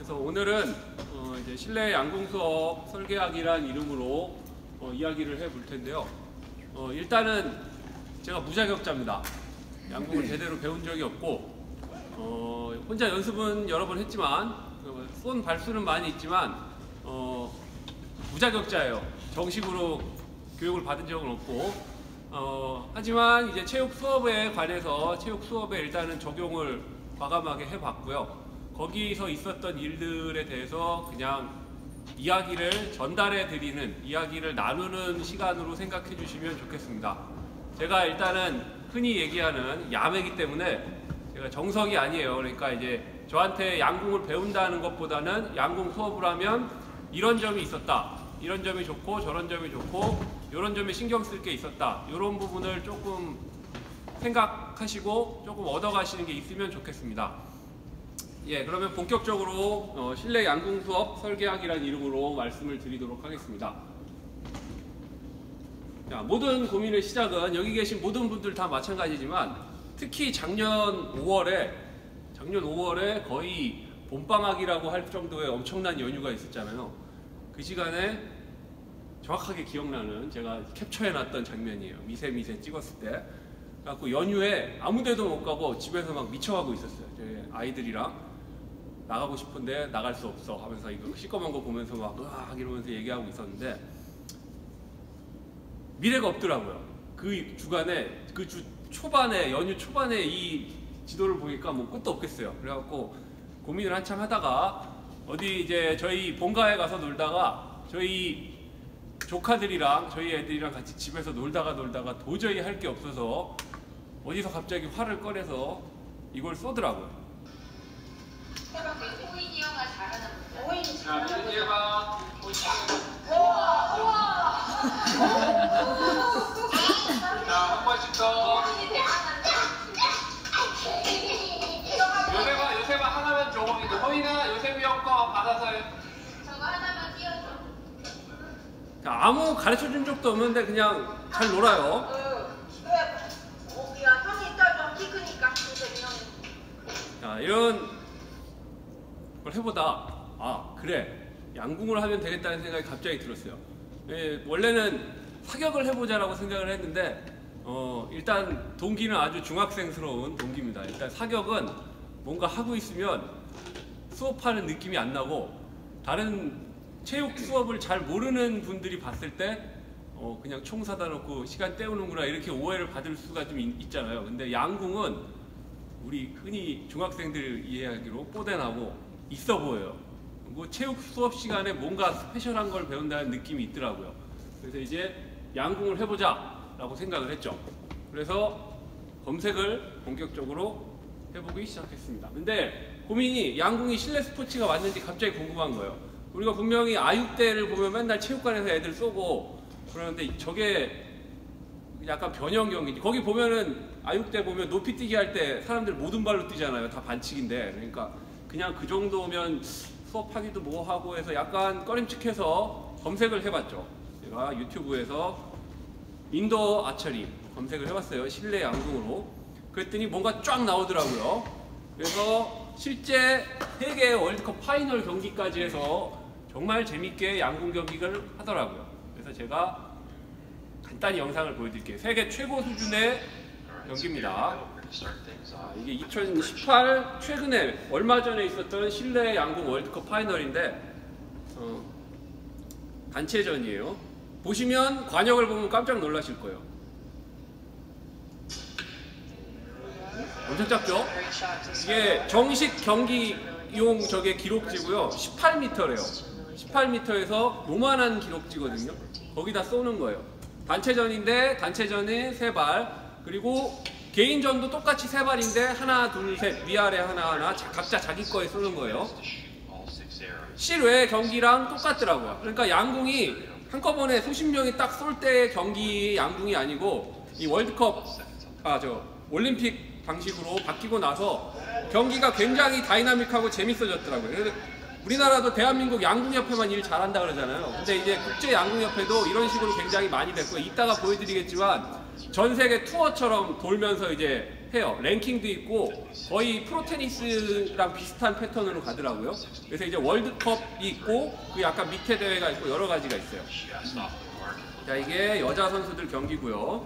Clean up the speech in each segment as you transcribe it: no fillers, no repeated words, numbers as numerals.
그래서 오늘은 이제 실내 양궁 수업 설계학이란 이름으로 이야기를 해볼 텐데요. 일단은 제가 무자격자입니다. 양궁을 제대로 배운 적이 없고 혼자 연습은 여러 번 했지만 쏜 발수는 많이 있지만 무자격자예요. 정식으로 교육을 받은 적은 없고 하지만 이제 체육 수업에 관해서 체육 수업에 일단은 적용을 과감하게 해봤고요. 거기서 있었던 일들에 대해서 그냥 이야기를 전달해 드리는, 이야기를 나누는 시간으로 생각해 주시면 좋겠습니다. 제가 일단은 흔히 얘기하는 야매이기 때문에 제가 정석이 아니에요. 그러니까 이제 저한테 양궁을 배운다는 것보다는 양궁 수업을 하면 이런 점이 있었다, 이런 점이 좋고 저런 점이 좋고 이런 점에 신경 쓸 게 있었다, 이런 부분을 조금 생각하시고 조금 얻어가시는 게 있으면 좋겠습니다. 예, 그러면 본격적으로 실내 양궁 수업 설계학이라는 이름으로 말씀을 드리도록 하겠습니다. 자, 모든 고민의 시작은 여기 계신 모든 분들 다 마찬가지지만 특히 작년 5월에 거의 봄방학이라고 할 정도의 엄청난 연휴가 있었잖아요. 그 시간에 정확하게 기억나는, 제가 캡처해놨던 장면이에요. 미세 찍었을 때. 그래갖고 연휴에 아무데도 못 가고 집에서 막 미쳐가고 있었어요. 저희 아이들이랑. 나가고 싶은데 나갈 수 없어 하면서 이거 시꺼먼 거 보면서 막 으악 이러면서 얘기하고 있었는데 미래가 없더라고요. 그 주간에, 그 주 초반에, 연휴 초반에 이 지도를 보니까 뭐 끝도 없겠어요. 그래갖고 고민을 한참 하다가 어디 이제 저희 본가에 가서 놀다가 저희 조카들이랑 저희 애들이랑 같이 집에서 놀다가 도저히 할 게 없어서 어디서 갑자기 활을 꺼내서 이걸 쏘더라고요. 호인이 형아 잘하는 거죠? 호인이 자, 민지가 우와! 자, 한 번씩 더. 요새가 하나만 줘. 호인아, 요셉이 형 거 받아서 해. 저거 하나만 띄워줘. 자, 아무 가르쳐준 적도 없는데 그냥 잘 놀아요. 야, 형이 좀 키 크니까 요셉이 형이. 자, 이런 걸 해보다 그래, 양궁을 하면 되겠다는 생각이 갑자기 들었어요. 원래는 사격을 해보자라고 생각을 했는데 일단 동기는 아주 중학생스러운 동기입니다. 일단 사격은 뭔가 하고 있으면 수업하는 느낌이 안 나고 다른 체육 수업을 잘 모르는 분들이 봤을 때 그냥 총 사다 놓고 시간 때우는구나 이렇게 오해를 받을 수가 좀 있잖아요. 근데 양궁은 우리 흔히 중학생들 이해하기로 뽀대나고 있어 보여요. 뭐 체육 수업 시간에 뭔가 스페셜한 걸 배운다는 느낌이 있더라고요. 그래서 이제 양궁을 해보자 라고 생각을 했죠. 그래서 검색을 본격적으로 해보기 시작했습니다. 근데 고민이 양궁이 실내 스포츠가 맞는지 갑자기 궁금한 거예요. 우리가 분명히 아육대를 보면 맨날 체육관에서 애들 쏘고 그러는데 저게 약간 변형 경기지. 거기 보면은 아육대 보면 높이 뛰기 할 때 사람들 모든 발로 뛰잖아요. 다 반칙인데. 그러니까 그냥 그 정도면 수업하기도 뭐하고 해서 약간 꺼림칙해서 검색을 해봤죠. 제가 유튜브에서 인도어 아처리 검색을 해봤어요. 실내 양궁으로. 그랬더니 뭔가 쫙 나오더라고요. 그래서 실제 세계 월드컵 파이널 경기까지 해서 정말 재밌게 양궁 경기를 하더라고요. 그래서 제가 간단히 영상을 보여드릴게요. 세계 최고 수준의 경기입니다. 이게 2018 최근에 얼마 전에 있었던 실내 양궁 월드컵 파이널인데 단체전이에요. 보시면 관역을 보면 깜짝 놀라실 거예요. 엄청 작죠? 이게 정식 경기용 저게 기록지고요. 18m래요. 18m에서 요만한 기록지거든요. 거기다 쏘는 거예요. 단체전인데 단체전에 3발, 그리고 개인전도 똑같이 3발인데 하나 둘 셋 위아래 하나하나 각자 자기 거에 쏘는 거예요. 실외 경기랑 똑같더라고요. 그러니까 양궁이 한꺼번에 수십 명이 딱 쏠 때 경기 양궁이 아니고 이 월드컵 올림픽 방식으로 바뀌고 나서 경기가 굉장히 다이나믹하고 재밌어졌더라고요. 그래서 우리나라도 대한민국 양궁협회만 일 잘한다 그러잖아요. 근데 이제 국제양궁협회도 이런 식으로 굉장히 많이 됐고, 이따가 보여드리겠지만 전 세계 투어처럼 돌면서 이제 해요. 랭킹도 있고 거의 프로테니스랑 비슷한 패턴으로 가더라고요. 그래서 이제 월드컵이 있고 그 약간 밑에 대회가 있고 여러 가지가 있어요. 자, 이게 여자 선수들 경기고요.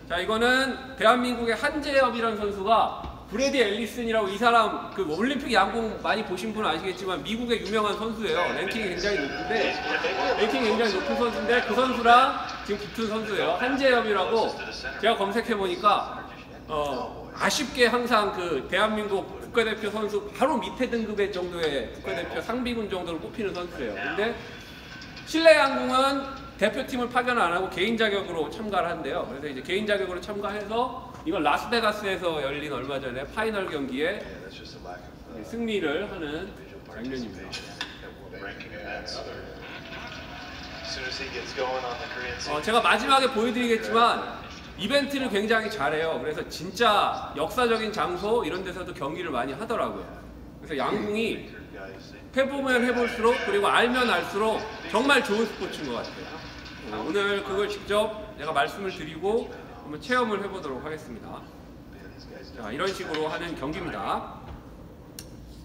자, 이거는 대한민국의 한재엽이라는 선수가 브래디 앨리슨이라고, 이 사람 그 올림픽 양궁 많이 보신 분은 아시겠지만 미국의 유명한 선수예요. 랭킹이 굉장히 높은 선수인데 그 선수랑 지금 붙은 선수예요. 한재엽이라고. 제가 검색해 보니까 아쉽게 항상 그 대한민국 국가대표 선수 바로 밑에 등급의 정도의 국가대표 상비군 정도로 뽑히는 선수예요. 근데 실내 양궁은 대표팀을 파견 안 하고 개인 자격으로 참가를 한대요. 그래서 이제 개인 자격으로 참가해서 이건 라스베가스에서 열린 얼마 전에 파이널 경기에 승리를 하는 장면입니다. 제가 마지막에 보여드리겠지만 이벤트를 굉장히 잘해요. 그래서 진짜 역사적인 장소 이런 데서도 경기를 많이 하더라고요. 그래서 양궁이 해보면 해볼수록 그리고 알면 알수록 정말 좋은 스포츠인 것 같아요. 오늘 그걸 직접 내가 말씀을 드리고 한번 체험을 해보도록 하겠습니다. 자, 이런 식으로 하는 경기입니다.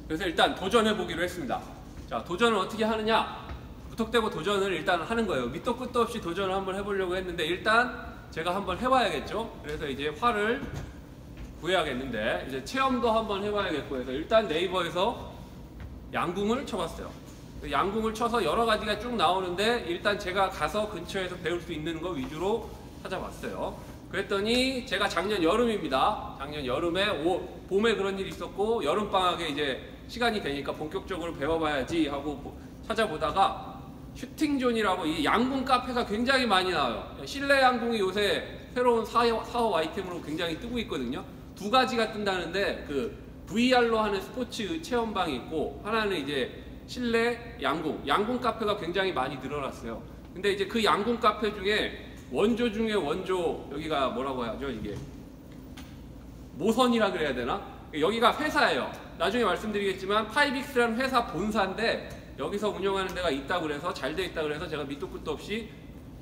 그래서 일단 도전해보기로 했습니다. 자, 도전을 어떻게 하느냐? 무턱대고 도전을 일단 하는 거예요. 밑도 끝도 없이 도전을 한번 해보려고 했는데 일단 제가 한번 해봐야겠죠. 그래서 이제 활을 구해야겠는데 이제 체험도 한번 해봐야겠고 해서 일단 네이버에서 양궁을 쳐봤어요. 양궁을 쳐서 여러 가지가 쭉 나오는데 일단 제가 가서 근처에서 배울 수 있는 거 위주로 찾아봤어요. 그랬더니 제가 작년 여름입니다. 작년 여름에 봄에 그런 일이 있었고 여름방학에 이제 시간이 되니까 본격적으로 배워봐야지 하고 찾아보다가 슈팅존이라고 이 양궁 카페가 굉장히 많이 나와요. 실내 양궁이 요새 새로운 사업 아이템으로 굉장히 뜨고 있거든요. 두 가지가 뜬다는데 그 VR로 하는 스포츠 체험방이 있고 하나는 이제 실내 양궁 카페가 굉장히 많이 늘어났어요. 근데 이제 그 양궁 카페 중에 원조 중에 원조, 여기가 뭐라고 하죠? 이게 모선이라 그래야 되나? 여기가 회사예요. 나중에 말씀드리겠지만 파이빅스라는 회사 본사인데 여기서 운영하는 데가 있다고 그래서 잘 돼 있다고 그래서 제가 밑도 끝도 없이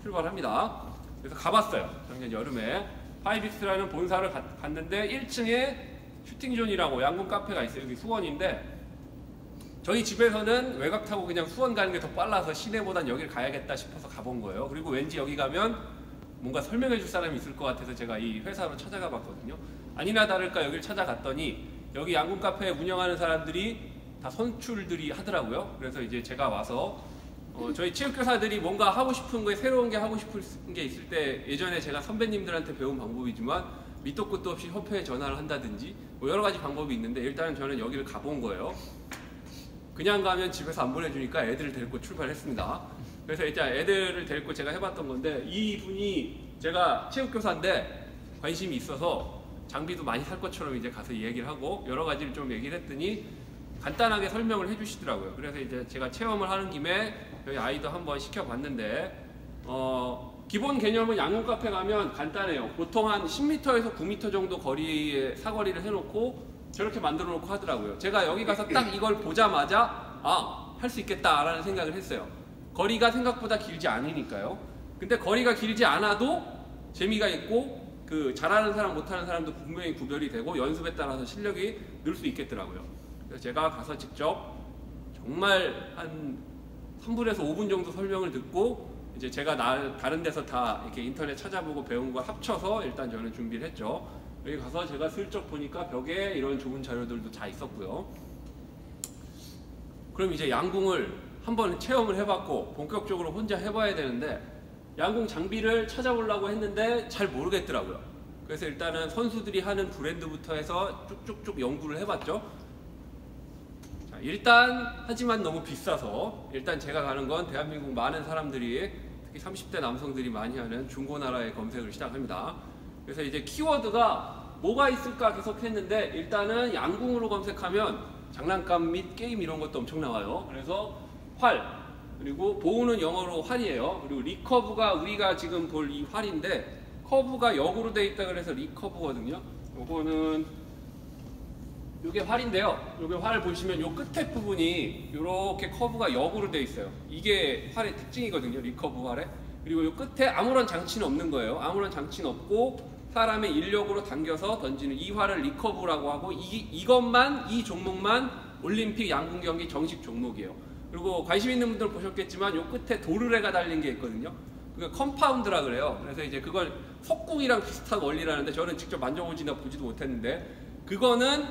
출발합니다. 그래서 가봤어요. 작년 여름에 파이빅스라는 본사를 갔는데 1층에 슈팅존이라고 양궁 카페가 있어요. 여기 수원인데 저희 집에서는 외곽 타고 그냥 수원 가는 게 더 빨라서 시내보단 여길 가야겠다 싶어서 가본 거예요. 그리고 왠지 여기 가면 뭔가 설명해 줄 사람이 있을 것 같아서 제가 이 회사로 찾아가 봤거든요. 아니나 다를까 여기를 찾아갔더니 여기 양궁 카페 운영하는 사람들이 다 선출들이 하더라고요. 그래서 이제 제가 와서 저희 체육교사들이 뭔가 하고 싶은 거에 새로운 게 하고 싶은 게 있을 때 예전에 제가 선배님들한테 배운 방법이지만 밑도 끝도 없이 협회에 전화를 한다든지 뭐 여러 가지 방법이 있는데 일단은 저는 여기를 가본 거예요. 그냥 가면 집에서 안 보내주니까 애들을 데리고 출발했습니다. 그래서 일단 애들을 데리고 제가 해봤던 건데 이분이 제가 체육교사인데 관심이 있어서 장비도 많이 살 것처럼 이제 가서 얘기를 하고 여러 가지를 좀 얘기를 했더니 간단하게 설명을 해주시더라고요. 그래서 이제 제가 체험을 하는 김에 저희 아이도 한번 시켜봤는데 기본 개념은 양궁 카페 가면 간단해요. 보통 한 10m에서 9m 정도 거리에 사거리를 해놓고 저렇게 만들어 놓고 하더라고요. 제가 여기 가서 딱 이걸 보자마자 할 수 있겠다라는 생각을 했어요. 거리가 생각보다 길지 않으니까요. 근데 거리가 길지 않아도 재미가 있고 그 잘하는 사람 못하는 사람도 분명히 구별이 되고 연습에 따라서 실력이 늘 수 있겠더라고요. 그래서 제가 가서 직접 정말 한 3분에서 5분 정도 설명을 듣고 이제 제가 다른 데서 다 이렇게 인터넷 찾아보고 배운 거 합쳐서 일단 저는 준비를 했죠. 여기 가서 제가 슬쩍 보니까 벽에 이런 좋은 자료들도 다 있었고요. 그럼 이제 양궁을 한번 체험을 해봤고 본격적으로 혼자 해봐야 되는데 양궁 장비를 찾아보려고 했는데 잘 모르겠더라고요. 그래서 일단은 선수들이 하는 브랜드부터 해서 쭉쭉쭉 연구를 해봤죠. 자, 일단 하지만 너무 비싸서 일단 제가 가는 건 대한민국 많은 사람들이 특히 30대 남성들이 많이 하는 중고나라의 검색을 시작합니다. 그래서 이제 키워드가 뭐가 있을까 계속 했는데 일단은 양궁으로 검색하면 장난감 및 게임 이런 것도 엄청 나와요. 그래서 활, 그리고 보우는 영어로 활이에요. 그리고 리커브가 우리가 지금 볼 이 활인데 커브가 역으로 돼 있다 그래서 리커브거든요. 요거는 요게 활인데요. 요게 활 보시면 요 끝에 부분이 요렇게 커브가 역으로 돼 있어요. 이게 활의 특징이거든요. 리커브 활에. 그리고 요 끝에 아무런 장치는 없는 거예요. 아무런 장치는 없고 사람의 인력으로 당겨서 던지는 이화를 리커브라고 하고 이것만 이 종목만 올림픽 양궁 경기 정식 종목이에요. 그리고 관심 있는 분들 보셨겠지만 요 끝에 도르래가 달린 게 있거든요. 그게 컴파운드라 그래요. 그래서 이제 그걸 석궁이랑 비슷한 원리라는데 저는 직접 만져보지나 보지도 못했는데 그거는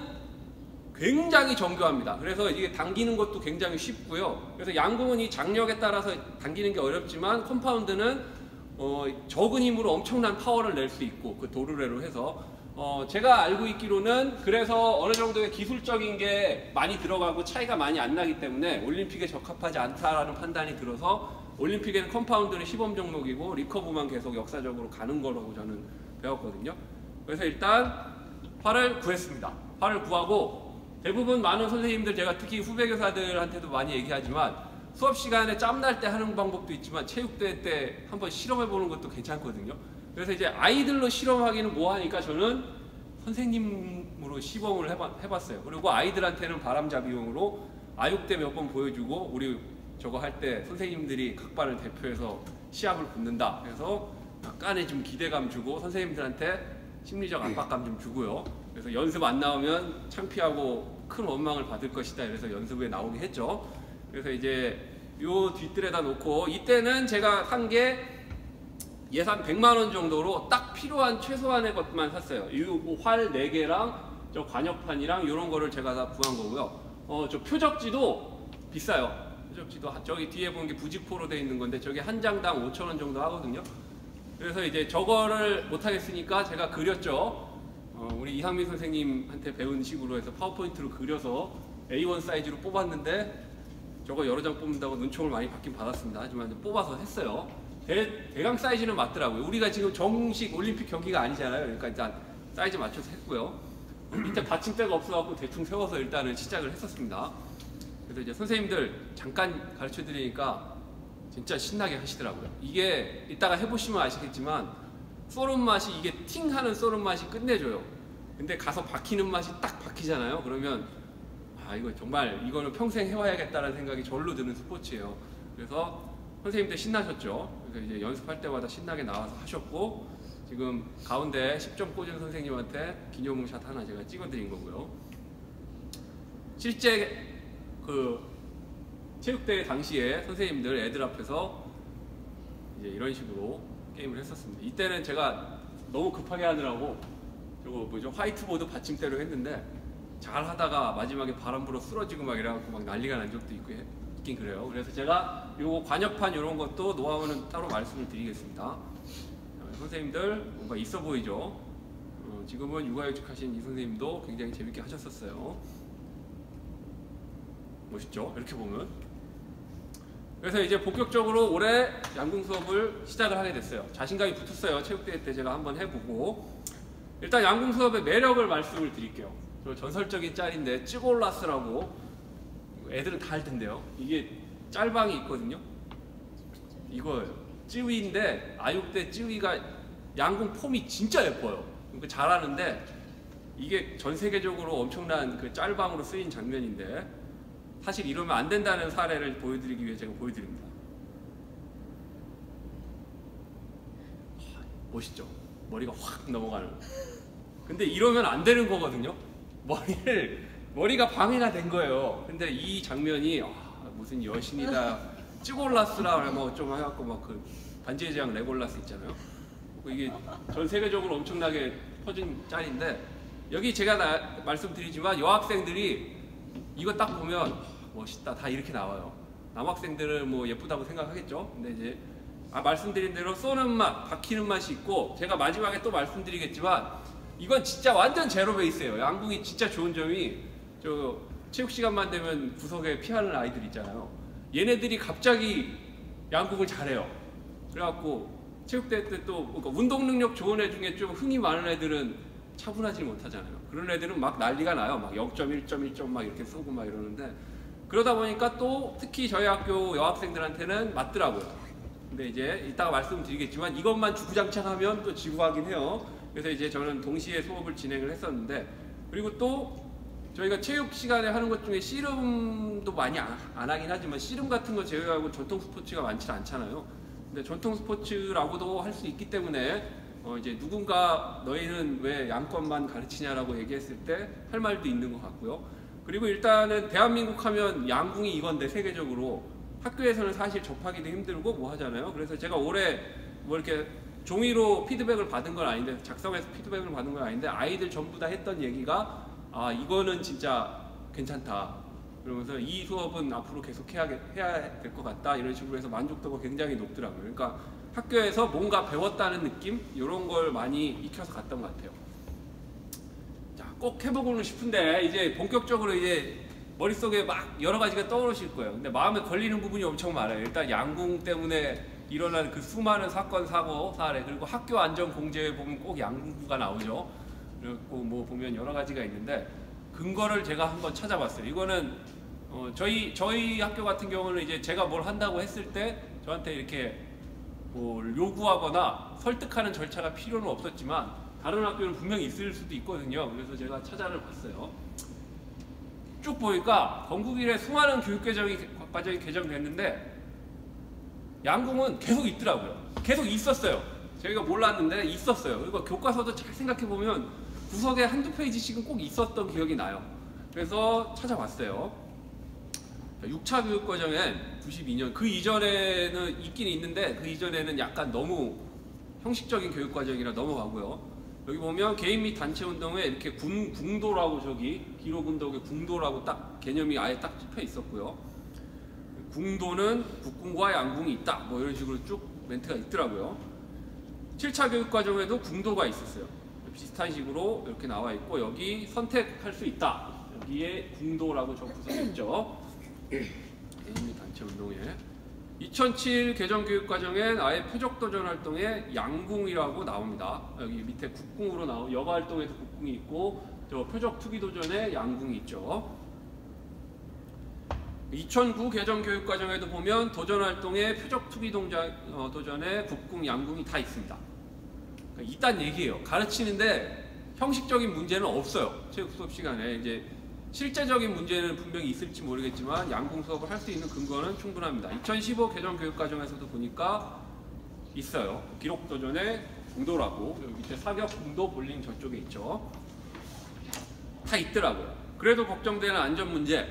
굉장히 정교합니다. 그래서 이게 당기는 것도 굉장히 쉽고요. 그래서 양궁은 이 장력에 따라서 당기는 게 어렵지만 컴파운드는 적은 힘으로 엄청난 파워를 낼 수 있고 그 도르래로 해서 제가 알고 있기로는 그래서 어느 정도의 기술적인 게 많이 들어가고 차이가 많이 안 나기 때문에 올림픽에 적합하지 않다라는 판단이 들어서 올림픽에는 컴파운드는 시범 종목이고 리커브만 계속 역사적으로 가는 거라고 저는 배웠거든요. 그래서 일단 활을 구했습니다. 활을 구하고 대부분 많은 선생님들 제가 특히 후배 교사들한테도 많이 얘기하지만 수업 시간에 짬날 때 하는 방법도 있지만 체육대회 때 한번 실험해 보는 것도 괜찮거든요. 그래서 이제 아이들로 실험하기는 뭐하니까 저는 선생님으로 시범을 해봤어요. 그리고 아이들한테는 바람잡이용으로 아육대 몇 번 보여주고 우리 저거 할 때 선생님들이 각반을 대표해서 시합을 붙는다. 그래서 약간의 좀 기대감 주고 선생님들한테 심리적 압박감 좀 주고요. 그래서 연습 안 나오면 창피하고 큰 원망을 받을 것이다. 그래서 연습에 나오게 했죠. 그래서 이제 요 뒷뜰에다 놓고 이때는 제가 산 게 예산 100만 원 정도로 딱 필요한 최소한의 것만 샀어요. 이 활 4개랑 저 관역판이랑 이런 거를 제가 다 구한 거고요. 저 표적지도 비싸요. 표적지도 저기 뒤에 보는 게 부직포로 되어 있는 건데 저게 한 장당 5,000원 정도 하거든요. 그래서 이제 저거를 못하겠으니까 제가 그렸죠. 우리 이상민 선생님한테 배운 식으로 해서 파워포인트로 그려서 A1 사이즈로 뽑았는데 저거 여러 장 뽑는다고 눈총을 많이 받긴 받았습니다. 하지만 뽑아서 했어요. 대강 사이즈는 맞더라고요. 우리가 지금 정식 올림픽 경기가 아니잖아요. 그러니까 일단 사이즈 맞춰서 했고요. 밑에 받침대가 없어갖고 대충 세워서 일단은 시작을 했었습니다. 그래서 이제 선생님들 잠깐 가르쳐 드리니까 진짜 신나게 하시더라고요. 이게 이따가 해보시면 아시겠지만 쏘는 맛이 이게 팅 하는 쏘는 맛이 끝내줘요. 근데 가서 박히는 맛이 딱 박히잖아요. 그러면 이거 정말 이거는 평생 해와야겠다는 생각이 절로 드는 스포츠예요. 그래서 선생님들 신나셨죠. 그래서 이제 연습할 때마다 신나게 나와서 하셨고 지금 가운데 10점 꽂은 선생님한테 기념샷 하나 제가 찍어드린 거고요. 실제 그 체육대회 당시에 선생님들 애들 앞에서 이제 이런 식으로 게임을 했었습니다. 이때는 제가 너무 급하게 하느라고 저거 뭐죠 화이트보드 받침대로 했는데 잘 하다가 마지막에 바람 불어 쓰러지고 막 이래갖고 막 난리가 난 적도 있긴 그래요. 그래서 제가 요거 관역판 이런 것도 노하우는 따로 말씀을 드리겠습니다. 선생님들 뭔가 있어 보이죠. 지금은 육아휴직 하신 이 선생님도 굉장히 재밌게 하셨었어요. 멋있죠? 이렇게 보면. 그래서 이제 본격적으로 올해 양궁 수업을 시작을 하게 됐어요. 자신감이 붙었어요. 체육대회 때 제가 한번 해보고. 일단 양궁 수업의 매력을 말씀을 드릴게요. 저 전설적인 짤인데 찌골라스라고 애들은 다 할 텐데요. 이게 짤방이 있거든요. 이거예요. 찌위인데 아육대 찌위가 양궁 폼이 진짜 예뻐요. 그러니까 잘하는데 이게 전 세계적으로 엄청난 그 짤방으로 쓰인 장면인데 사실 이러면 안 된다는 사례를 보여드리기 위해 제가 보여드립니다. 멋있죠? 머리가 확 넘어가는. 근데 이러면 안 되는 거거든요. 머리가 방해가 된 거예요. 근데 이 장면이 무슨 여신이다 찌골라스라 뭐 좀 해갖고 막 그 반지의 제왕 레골라스 있잖아요. 이게 전 세계적으로 엄청나게 퍼진 짤인데 여기 제가 말씀드리지만 여학생들이 이거 딱 보면 멋있다 다 이렇게 나와요. 남학생들은 뭐 예쁘다고 생각하겠죠. 근데 이제 말씀드린 대로 쏘는 맛, 박히는 맛이 있고 제가 마지막에 또 말씀드리겠지만 이건 진짜 완전 제로 베이스예요. 양궁이 진짜 좋은 점이 저 체육 시간만 되면 구석에 피하는 아이들 있잖아요. 얘네들이 갑자기 양궁을 잘해요. 그래갖고 체육대회 때 또 그러니까 운동 능력 좋은 애 중에 좀 흥이 많은 애들은 차분하지 못하잖아요. 그런 애들은 막 난리가 나요. 막 0.1.1점 막 이렇게 쏘고 막 이러는데 그러다 보니까 또 특히 저희 학교 여학생들한테는 맞더라고요. 근데 이제 이따가 말씀드리겠지만 이것만 주구장창하면 또 지구하긴 해요. 그래서 이제 저는 동시에 수업을 진행을 했었는데 그리고 또 저희가 체육 시간에 하는 것 중에 씨름도 많이 안 하긴 하지만 씨름 같은 거 제외하고 전통 스포츠가 많지 않잖아요. 근데 전통 스포츠라고도 할 수 있기 때문에 이제 누군가 너희는 왜 양권만 가르치냐라고 얘기했을 때 할 말도 있는 것 같고요. 그리고 일단은 대한민국 하면 양궁이 이건데 세계적으로 학교에서는 사실 접하기도 힘들고 뭐 하잖아요. 그래서 제가 올해 뭐 이렇게 종이로 피드백을 받은 건 아닌데, 작성해서 피드백을 받은 건 아닌데, 아이들 전부 다 했던 얘기가 이거는 진짜 괜찮다. 그러면서 이 수업은 앞으로 계속 해야 될 것 같다. 이런 식으로 해서 만족도가 굉장히 높더라고요. 그러니까 학교에서 뭔가 배웠다는 느낌? 이런 걸 많이 익혀서 갔던 것 같아요. 자, 꼭 해보고는 싶은데 이제 본격적으로 이제 머릿속에 막 여러 가지가 떠오르실 거예요. 근데 마음에 걸리는 부분이 엄청 많아요. 일단 양궁 때문에 일어난 그 수많은 사건, 사고, 사례, 그리고 학교 안전 공제에 보면 꼭 양궁부가 나오죠. 그리고 뭐 보면 여러 가지가 있는데 근거를 제가 한번 찾아봤어요. 이거는 저희 학교 같은 경우는 이제 제가 뭘 한다고 했을 때 저한테 이렇게 뭐 요구하거나 설득하는 절차가 필요는 없었지만 다른 학교는 분명히 있을 수도 있거든요. 그래서 제가 찾아를 봤어요. 쭉 보니까 건국 이래 수많은 교육과정이 개정됐는데 양궁은 계속 있더라고요. 계속 있었어요. 저희가 몰랐는데 있었어요. 그리고 교과서도 잘 생각해보면 구석에 한두 페이지씩은 꼭 있었던 기억이 나요. 그래서 찾아봤어요. 6차 교육과정엔 92년, 그 이전에는 있긴 있는데 그 이전에는 약간 너무 형식적인 교육과정이라 넘어가고요. 여기 보면 개인 및 단체 운동에 이렇게 궁도라고, 저기 기록운동의 궁도라고 딱 개념이 아예 딱 찍혀 있었고요. 궁도는 국궁과 양궁이 있다, 뭐 이런 식으로 쭉 멘트가 있더라고요. 7차 교육과정에도 궁도가 있었어요. 비슷한 식으로 이렇게 나와 있고, 여기 선택할 수 있다, 여기에 궁도라고 적혀서 있죠. 개인 및 단체 운동에 2007 개정교육과정엔 아예 표적도전 활동에 양궁이라고 나옵니다. 여기 밑에 국궁으로 나오고, 여가 활동에서 국궁이 있고 저 표적투기도전에 양궁이 있죠. 2009 개정교육과정에도 보면 도전활동에 표적투기도전에 국궁, 양궁이 다 있습니다. 그러니까 있단 얘기예요. 가르치는데 형식적인 문제는 없어요. 체육 수업 시간에. 이제 실제적인 문제는 분명히 있을지 모르겠지만 양궁 수업을 할 수 있는 근거는 충분합니다. 2015 개정교육과정에서도 보니까 있어요. 기록도전에 궁도라고, 여기 밑에 사격, 궁도, 볼링 저쪽에 있죠. 다 있더라고요. 그래도 걱정되는 안전 문제,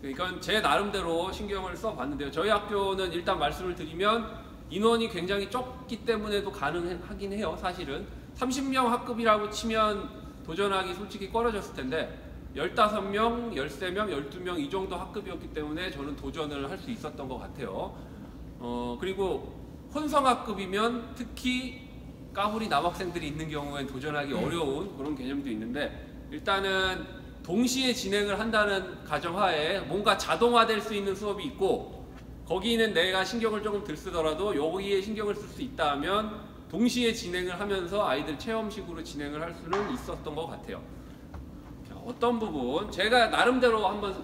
그러니까 제 나름대로 신경을 써봤는데요. 저희 학교는 일단 말씀을 드리면 인원이 굉장히 적기 때문에도 가능하긴 해요. 사실은 30명 학급이라고 치면 도전하기 솔직히 꺼려졌을 텐데 15명, 13명, 12명 이 정도 학급이었기 때문에 저는 도전을 할 수 있었던 것 같아요. 그리고 혼성학급이면 특히 까불이 남학생들이 있는 경우엔 도전하기 어려운 그런 개념도 있는데, 일단은 동시에 진행을 한다는 가정하에 뭔가 자동화될 수 있는 수업이 있고, 거기는 내가 신경을 조금 덜 쓰더라도 여기에 신경을 쓸 수 있다 하면 동시에 진행을 하면서 아이들 체험식으로 진행을 할 수는 있었던 것 같아요. 어떤 부분 제가 나름대로 한번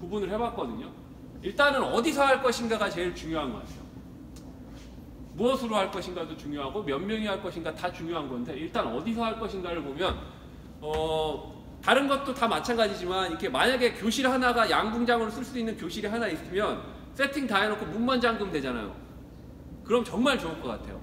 구분을 해봤거든요. 일단은 어디서 할 것인가가 제일 중요한 것 같아요. 무엇으로 할 것인가도 중요하고 몇 명이 할 것인가 다 중요한 건데, 일단 어디서 할 것인가를 보면 다른 것도 다 마찬가지지만 이렇게 만약에 교실 하나가 양궁장으로 쓸 수 있는 교실이 하나 있으면 세팅 다 해놓고 문만 잠그면 되잖아요. 그럼 정말 좋을 것 같아요.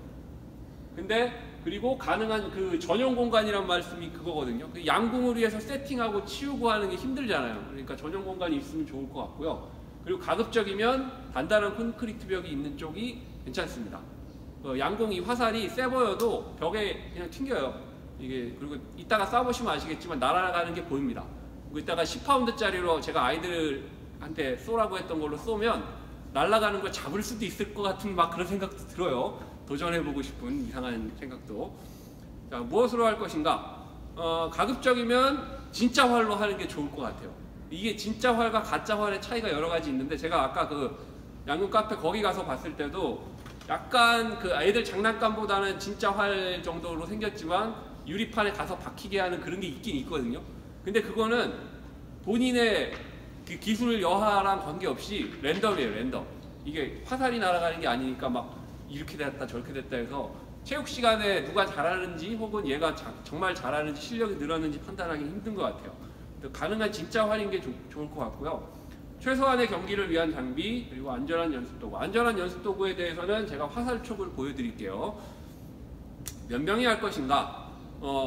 근데 그리고 가능한 그 전용 공간이란 말씀이 그거거든요. 그 양궁을 위해서 세팅하고 치우고 하는 게 힘들잖아요. 그러니까 전용 공간이 있으면 좋을 것 같고요. 그리고 가급적이면 단단한 콘크리트 벽이 있는 쪽이 괜찮습니다. 양궁 이 화살이 세 보여도 벽에 그냥 튕겨요. 이게, 그리고 이따가 쏴보시면 아시겠지만 날아가는 게 보입니다. 그리고 이따가 10파운드짜리로 제가 아이들한테 쏘라고 했던 걸로 쏘면 날아가는 걸 잡을 수도 있을 것 같은 막 그런 생각도 들어요. 도전해보고 싶은 이상한 생각도. 자, 무엇으로 할 것인가? 가급적이면 진짜 활로 하는 게 좋을 것 같아요. 이게 진짜 활과 가짜 활의 차이가 여러 가지 있는데, 제가 아까 그 양궁 카페 거기 가서 봤을 때도 약간 그 애들 장난감보다는 진짜 활 정도로 생겼지만 유리판에 가서 박히게 하는 그런 게 있긴 있거든요. 근데 그거는 본인의 그 기술 여하랑 관계없이 랜덤이에요, 랜덤. 이게 화살이 날아가는 게 아니니까 막 이렇게 됐다 저렇게 됐다 해서 체육 시간에 누가 잘하는지 혹은 얘가 정말 잘하는지 실력이 늘었는지 판단하기 힘든 것 같아요. 가능한 진짜 활인 게 좋을 것 같고요. 최소한의 경기를 위한 장비, 그리고 안전한 연습 도구. 안전한 연습 도구에 대해서는 제가 화살촉을 보여드릴게요. 몇 명이 할 것인가?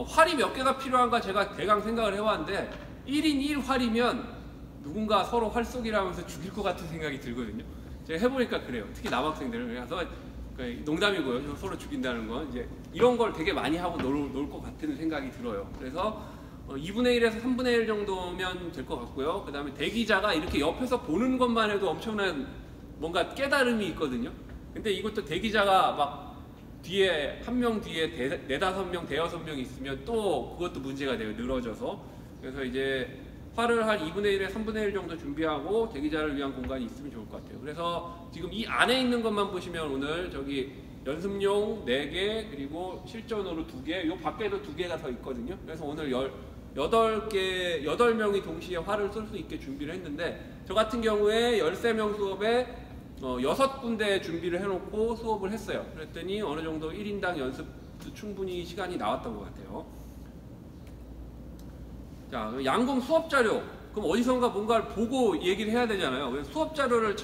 활이 몇 개가 필요한가 제가 대강 생각을 해왔는데 1인 1활이면 누군가 서로 활 쏘기라면서 죽일 것 같은 생각이 들거든요. 제가 해보니까 그래요. 특히 남학생들은. 그래서 농담이고요. 서로 죽인다는 건 이제 이런 걸 되게 많이 하고 놀 것 같은 생각이 들어요. 그래서 2분의 1에서 3분의 1 정도면 될 것 같고요. 그 다음에 대기자가 이렇게 옆에서 보는 것만 해도 엄청난 뭔가 깨달음이 있거든요. 근데 이것도 대기자가 막 뒤에 한 명 뒤에 네다섯 명, 대여섯 명 있으면 또 그것도 문제가 돼요. 늘어져서. 그래서 이제 활을 한 2분의 1에 3분의 1 정도 준비하고 대기자를 위한 공간이 있으면 좋을 것 같아요. 그래서 지금 이 안에 있는 것만 보시면 오늘 저기 연습용 4개 그리고 실전으로 2개, 요 밖에도 2개가 더 있거든요. 그래서 오늘 8명이 동시에 활을 쏠 수 있게 준비를 했는데 저 같은 경우에 13명 수업에 6군데 준비를 해놓고 수업을 했어요. 그랬더니 어느 정도 1인당 연습도 충분히 시간이 나왔던 것 같아요. 자, 양궁 수업 자료. 그럼 어디선가 뭔가를 보고 얘기를 해야 되잖아요. 그래서 수업 자료를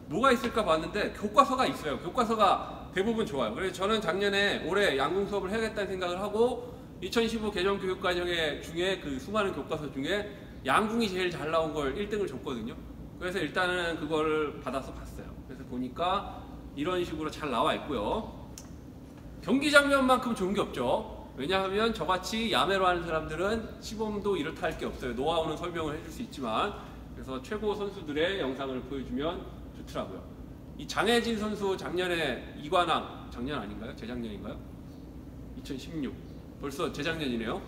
뭐가 있을까 봤는데 교과서가 있어요. 교과서가 대부분 좋아요. 그래서 저는 작년에 올해 양궁 수업을 해야겠다는 생각을 하고 2015 개정 교육과정에 중에 그 수많은 교과서 중에 양궁이 제일 잘 나온 걸 1등을 줬거든요. 그래서 일단은 그걸 받아서 봤어요. 그래서 보니까 이런 식으로 잘 나와 있고요. 경기 장면만큼 좋은 게 없죠. 왜냐하면 저같이 야매로 하는 사람들은 시범도 이렇다 할 게 없어요. 노하우는 설명을 해줄 수 있지만. 그래서 최고 선수들의 영상을 보여주면 좋더라고요. 이 장혜진 선수 작년에 이관왕, 작년 아닌가요? 재작년인가요? 2016 벌써 재작년이네요.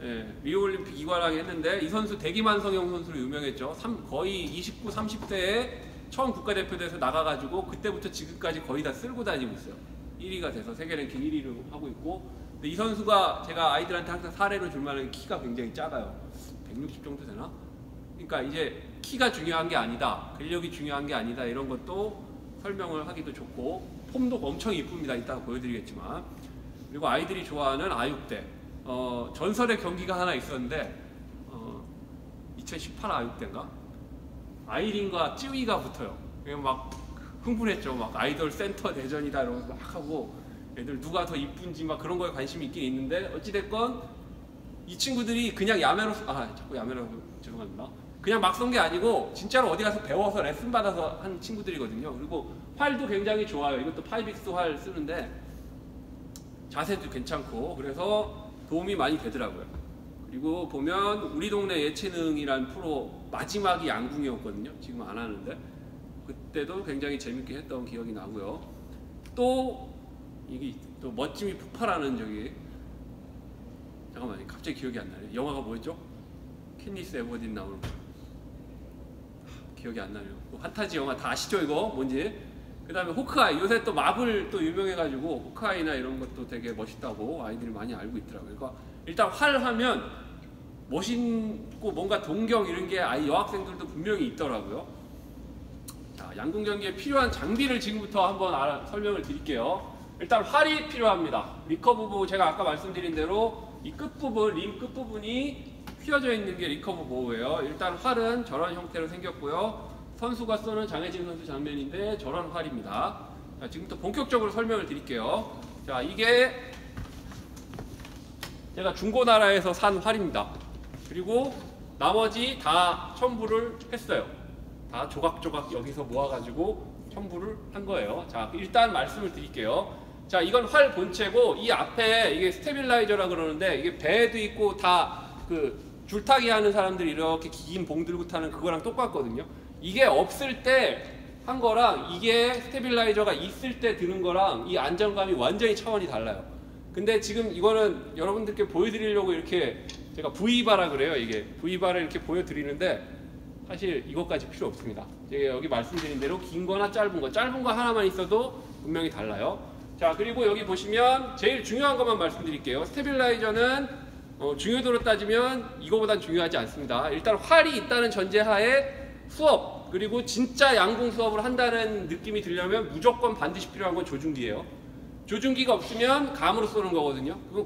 예, 리오올림픽 이관왕 했는데 이 선수 대기만성형 선수로 유명했죠. 거의 29, 30대에 처음 국가대표대에서 나가가지고 그때부터 지금까지 거의 다 쓸고 다니고 있어요. 1위가 돼서 세계 랭킹 1위를 하고 있고, 근데 이 선수가 제가 아이들한테 항상 사례로 줄 만한 키가 굉장히 작아요. 160 정도 되나? 그러니까 이제 키가 중요한 게 아니다, 근력이 중요한 게 아니다, 이런 것도 설명을 하기도 좋고, 폼도 엄청 이쁩니다. 이따가 보여드리겠지만. 그리고 아이들이 좋아하는 아육대, 전설의 경기가 하나 있었는데 2018 아육대인가? 아이린과 찌위가 붙어요. 막 흥분했죠. 막 아이돌 센터 대전이다 이러면서 막 하고, 애들 누가 더 이쁜지 막 그런 거에 관심이 있긴 있는데, 어찌됐건 이 친구들이 그냥 야매로, 자꾸 야매로 죄송합니다. 그냥 막 쏜 게 아니고 진짜로 어디 가서 배워서 레슨 받아서 한 친구들이거든요. 그리고 활도 굉장히 좋아요. 이것도 5X 활 쓰는데 자세도 괜찮고, 그래서 도움이 많이 되더라고요. 그리고 보면 우리 동네 예체능이란 프로 마지막이 양궁이었거든요. 지금 안 하는데 그때도 굉장히 재밌게 했던 기억이 나고요. 또 이게 또 멋짐이 폭발하는 저기, 잠깐만요, 갑자기 기억이 안 나네요. 영화가 뭐였죠? 캔디스 에버딘 나오는 거. 기억이 안 나네요. 판타지 영화 다 아시죠 이거 뭔지? 그 다음에 호크아이, 요새 또 마블 또 유명해가지고 호크아이나 이런 것도 되게 멋있다고 아이들이 많이 알고 있더라고요. 그러니까 일단 활 하면 멋있고 뭔가 동경 이런 게 아이 여학생들도 분명히 있더라고요. 자, 양궁 경기에 필요한 장비를 지금부터 한번 설명을 드릴게요. 일단 활이 필요합니다. 리커브 보호, 제가 아까 말씀드린 대로 이 끝부분, 림 끝부분이 휘어져 있는 게 리커브 보호예요. 일단 활은 저런 형태로 생겼고요. 선수가 쏘는 장혜진 선수 장면인데 저런 활입니다. 자, 지금부터 본격적으로 설명을 드릴게요. 자, 이게 제가 중고나라에서 산 활입니다. 그리고 나머지 다 첨부를 했어요. 다 조각조각 여기서 모아가지고 첨부를 한 거예요. 자, 일단 말씀을 드릴게요. 자, 이건 활 본체고, 이 앞에 이게 스테빌라이저라 그러는데, 이게 배에도 있고 다 그 줄타기 하는 사람들이 이렇게 긴 봉 들고 타는 그거랑 똑같거든요. 이게 없을 때 한 거랑 이게 스테빌라이저가 있을 때 드는 거랑 이 안정감이 완전히 차원이 달라요. 근데 지금 이거는 여러분들께 보여드리려고 이렇게 제가 V바라 그래요. 이게 V바를 이렇게 보여드리는데 사실 이것까지 필요 없습니다. 제가 여기 말씀드린 대로 긴 거나 짧은 거 하나만 있어도 분명히 달라요. 자, 그리고 여기 보시면 제일 중요한 것만 말씀드릴게요. 스테빌라이저는 중요도로 따지면 이거보단 중요하지 않습니다. 일단 활이 있다는 전제하에 수업, 그리고 진짜 양궁 수업을 한다는 느낌이 들려면 무조건 반드시 필요한 건 조준기예요. 조준기가 없으면 감으로 쏘는 거거든요. 그건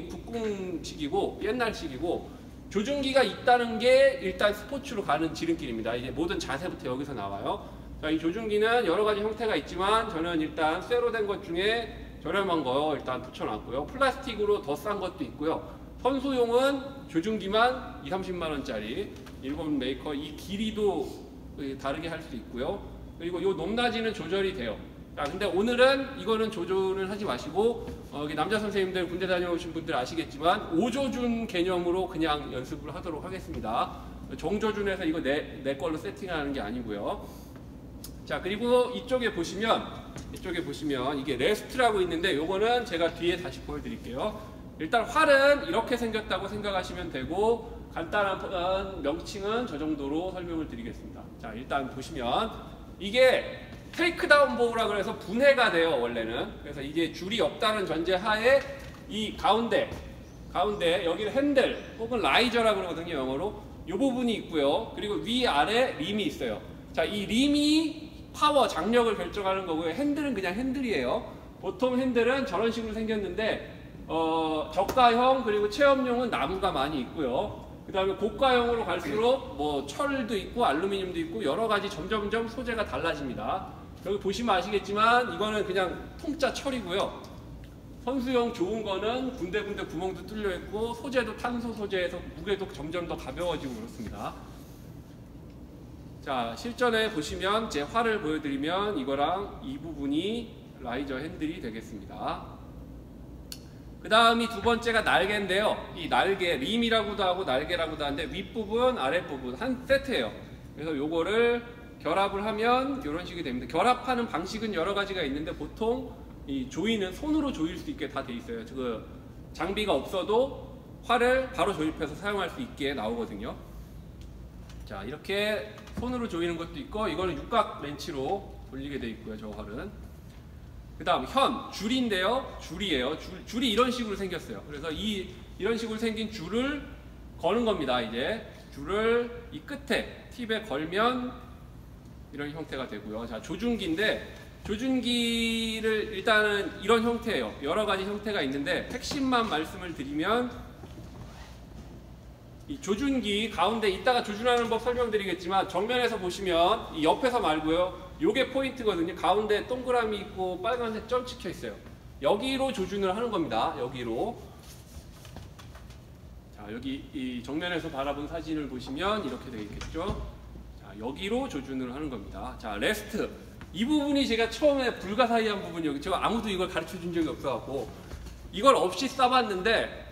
국궁식이고 옛날식이고, 조준기가 있다는 게 일단 스포츠로 가는 지름길입니다. 이제 모든 자세부터 여기서 나와요. 자, 이 조준기는 여러 가지 형태가 있지만 저는 일단 쇠로 된 것 중에 저렴한 거 일단 붙여놨고요. 플라스틱으로 더 싼 것도 있고요. 선수용은 조준기만 2~30만 원짜리 일본 메이커. 이 길이도 다르게 할 수 있고요. 그리고 요 높낮이는 조절이 돼요. 자, 근데 오늘은 이거는 조절을 하지 마시고 여기 남자 선생님들 군대 다녀오신 분들 아시겠지만 5조준 개념으로 그냥 연습을 하도록 하겠습니다. 정조준에서 이거 내 걸로 세팅하는 게 아니고요. 자, 그리고 이쪽에 보시면 이게 레스트라고 있는데 요거는 제가 뒤에 다시 보여드릴게요. 일단 활은 이렇게 생겼다고 생각하시면 되고 간단한 명칭은 저 정도로 설명을 드리겠습니다. 자, 일단 보시면 이게 테이크다운 보우라 그래서 분해가 돼요, 원래는. 그래서 이게 줄이 없다는 전제 하에 이 가운데 여기는 핸들 혹은 라이저라 그러거든요, 영어로. 이 부분이 있고요. 그리고 위아래 림이 있어요. 자, 이 림이 파워, 장력을 결정하는 거고요. 핸들은 그냥 핸들이에요. 보통 핸들은 저런 식으로 생겼는데 저가형 그리고 체험용은 나무가 많이 있고요. 그 다음에 고가형으로 갈수록 뭐 철도 있고 알루미늄도 있고 여러 가지 점점점 소재가 달라집니다. 여기 보시면 아시겠지만 이거는 그냥 통짜 철이고요. 선수용 좋은 거는 군데군데 구멍도 뚫려 있고 소재도 탄소 소재에서 무게도 점점 더 가벼워지고 그렇습니다. 자, 실전에 보시면 제 활을 보여드리면 이거랑 이 부분이 라이저 핸들이 되겠습니다. 그 다음이 두 번째가 날개인데요. 이 날개, 림이라고도 하고 날개라고도 하는데 윗부분, 아랫부분 한 세트예요. 그래서 요거를 결합을 하면 이런 식이 됩니다. 결합하는 방식은 여러 가지가 있는데 보통 이 조이는 손으로 조일 수 있게 다 돼 있어요. 그 장비가 없어도 활을 바로 조립해서 사용할 수 있게 나오거든요. 자, 이렇게 손으로 조이는 것도 있고 이거는 육각 렌치로 돌리게 돼 있고요. 저 활은. 그 다음 줄인데요. 줄이에요. 줄이 이런 식으로 생겼어요. 그래서 이런 식으로 생긴 줄을 거는 겁니다. 이제 줄을 이 끝에 팁에 걸면 이런 형태가 되고요. 자, 조준기인데 조준기를 일단은 이런 형태예요. 여러 가지 형태가 있는데 핵심만 말씀을 드리면 이 조준기 가운데 이따가 조준하는 법 설명드리겠지만 정면에서 보시면 이 옆에서 말고요. 요게 포인트거든요. 가운데 동그라미 있고 빨간색 점 찍혀 있어요. 여기로 조준을 하는 겁니다. 여기로. 자, 여기 이 정면에서 바라본 사진을 보시면 이렇게 되어 있겠죠. 자, 여기로 조준을 하는 겁니다. 자, 레스트. 이 부분이 제가 처음에 불가사의한 부분이요. 제가 아무도 이걸 가르쳐 준 적이 없어갖고 이걸 없이 써봤는데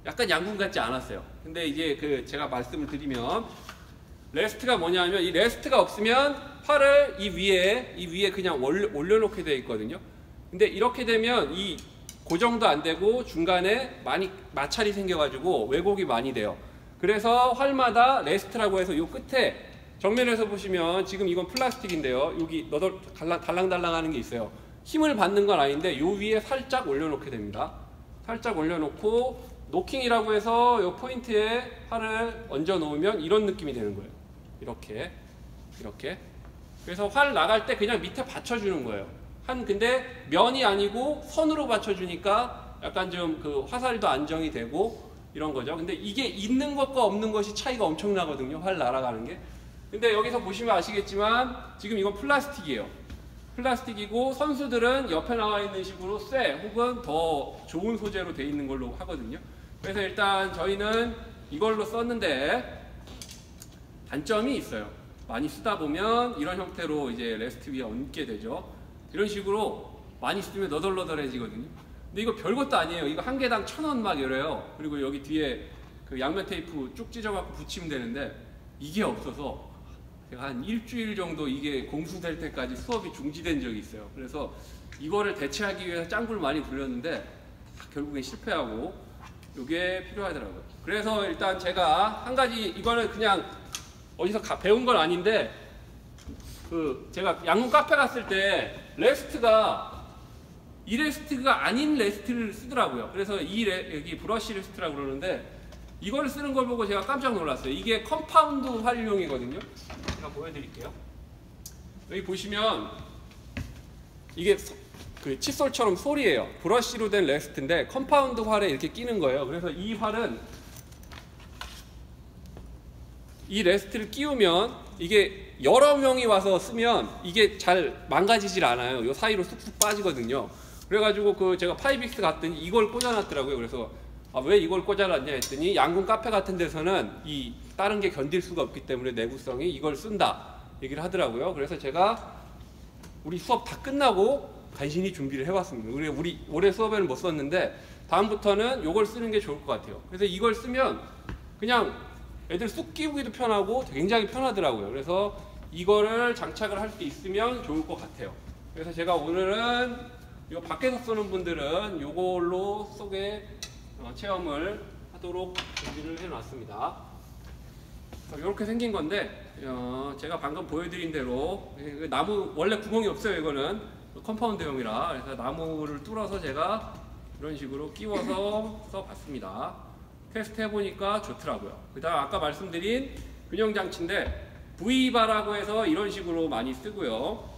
약간 양궁 같지 않았어요. 근데 이제 제가 말씀을 드리면 레스트가 뭐냐면 이 레스트가 없으면 팔을 이 위에 그냥 올려놓게 되어 있거든요. 근데 이렇게 되면 이 고정도 안 되고 중간에 많이 마찰이 생겨가지고 왜곡이 많이 돼요. 그래서 활마다 레스트라고 해서 요 끝에 정면에서 보시면 지금 이건 플라스틱인데요. 여기 달랑달랑 하는 게 있어요. 힘을 받는 건 아닌데 요 위에 살짝 올려놓게 됩니다. 살짝 올려놓고 노킹이라고 해서 요 포인트에 활을 얹어 놓으면 이런 느낌이 되는 거예요. 이렇게. 그래서 활 나갈 때 그냥 밑에 받쳐주는 거예요. 근데 면이 아니고 선으로 받쳐주니까 약간 좀 그 화살도 안정이 되고 이런 거죠. 근데 이게 있는 것과 없는 것이 차이가 엄청나거든요. 활 날아가는 게. 근데 여기서 보시면 아시겠지만 지금 이건 플라스틱이에요. 플라스틱이고 선수들은 옆에 나와 있는 식으로 쇠 혹은 더 좋은 소재로 돼 있는 걸로 하거든요. 그래서 일단 저희는 이걸로 썼는데 단점이 있어요. 많이 쓰다 보면 이런 형태로 이제 레스트 위에 얹게 되죠. 이런 식으로 많이 쓰면 너덜너덜해지거든요. 근데 이거 별것도 아니에요. 이거 한 개당 1,000원 막 이래요. 그리고 여기 뒤에 그 양면 테이프 쭉 찢어갖고 붙이면 되는데 이게 없어서 제가 한 일주일 정도 이게 공수될 때까지 수업이 중지된 적이 있어요. 그래서 이거를 대체하기 위해서 짱구를 많이 굴렸는데 결국엔 실패하고 이게 필요하더라고요. 그래서 일단 제가 한 가지 이거는 그냥 어디서 배운 건 아닌데 제가 양궁 카페 갔을 때 레스트가 이 레스트가 아닌 레스트를 쓰더라고요. 그래서 여기 브러쉬 레스트라고 그러는데 이걸 쓰는 걸 보고 제가 깜짝 놀랐어요. 이게 컴파운드 활용이거든요. 제가 보여드릴게요. 여기 보시면 이게 그 칫솔처럼 솔이에요. 브러쉬로 된 레스트인데 컴파운드 활에 이렇게 끼는 거예요. 그래서 이 활은 이 레스트를 끼우면 이게 여러 명이 와서 쓰면 이게 잘 망가지질 않아요. 이 사이로 쑥쑥 빠지거든요. 그래가지고 그 제가 파이빅스 갔더니 이걸 꽂아놨더라고요. 그래서 아, 왜 이걸 꽂아놨냐 했더니 양궁 카페 같은 데서는 이 다른 게 견딜 수가 없기 때문에 내구성이 이걸 쓴다 얘기를 하더라고요. 그래서 제가 우리 수업 다 끝나고 간신히 준비를 해봤습니다. 우리 올해 수업에는 못 썼는데 다음부터는 이걸 쓰는 게 좋을 것 같아요. 그래서 이걸 쓰면 그냥 애들 쑥 끼우기도 편하고 굉장히 편하더라고요. 그래서 이거를 장착을 할 수 있으면 좋을 것 같아요. 그래서 제가 오늘은 이거 밖에서 쓰는 분들은 이걸로 속에 체험을 하도록 준비를 해놨습니다. 이렇게 생긴 건데 제가 방금 보여드린 대로 나무 원래 구멍이 없어요. 이거는 컴파운드용이라 그래서 나무를 뚫어서 제가 이런 식으로 끼워서 써봤습니다. 테스트 해보니까 좋더라고요. 그 다음 아까 말씀드린 균형장치인데 V바라고 해서 이런 식으로 많이 쓰고요.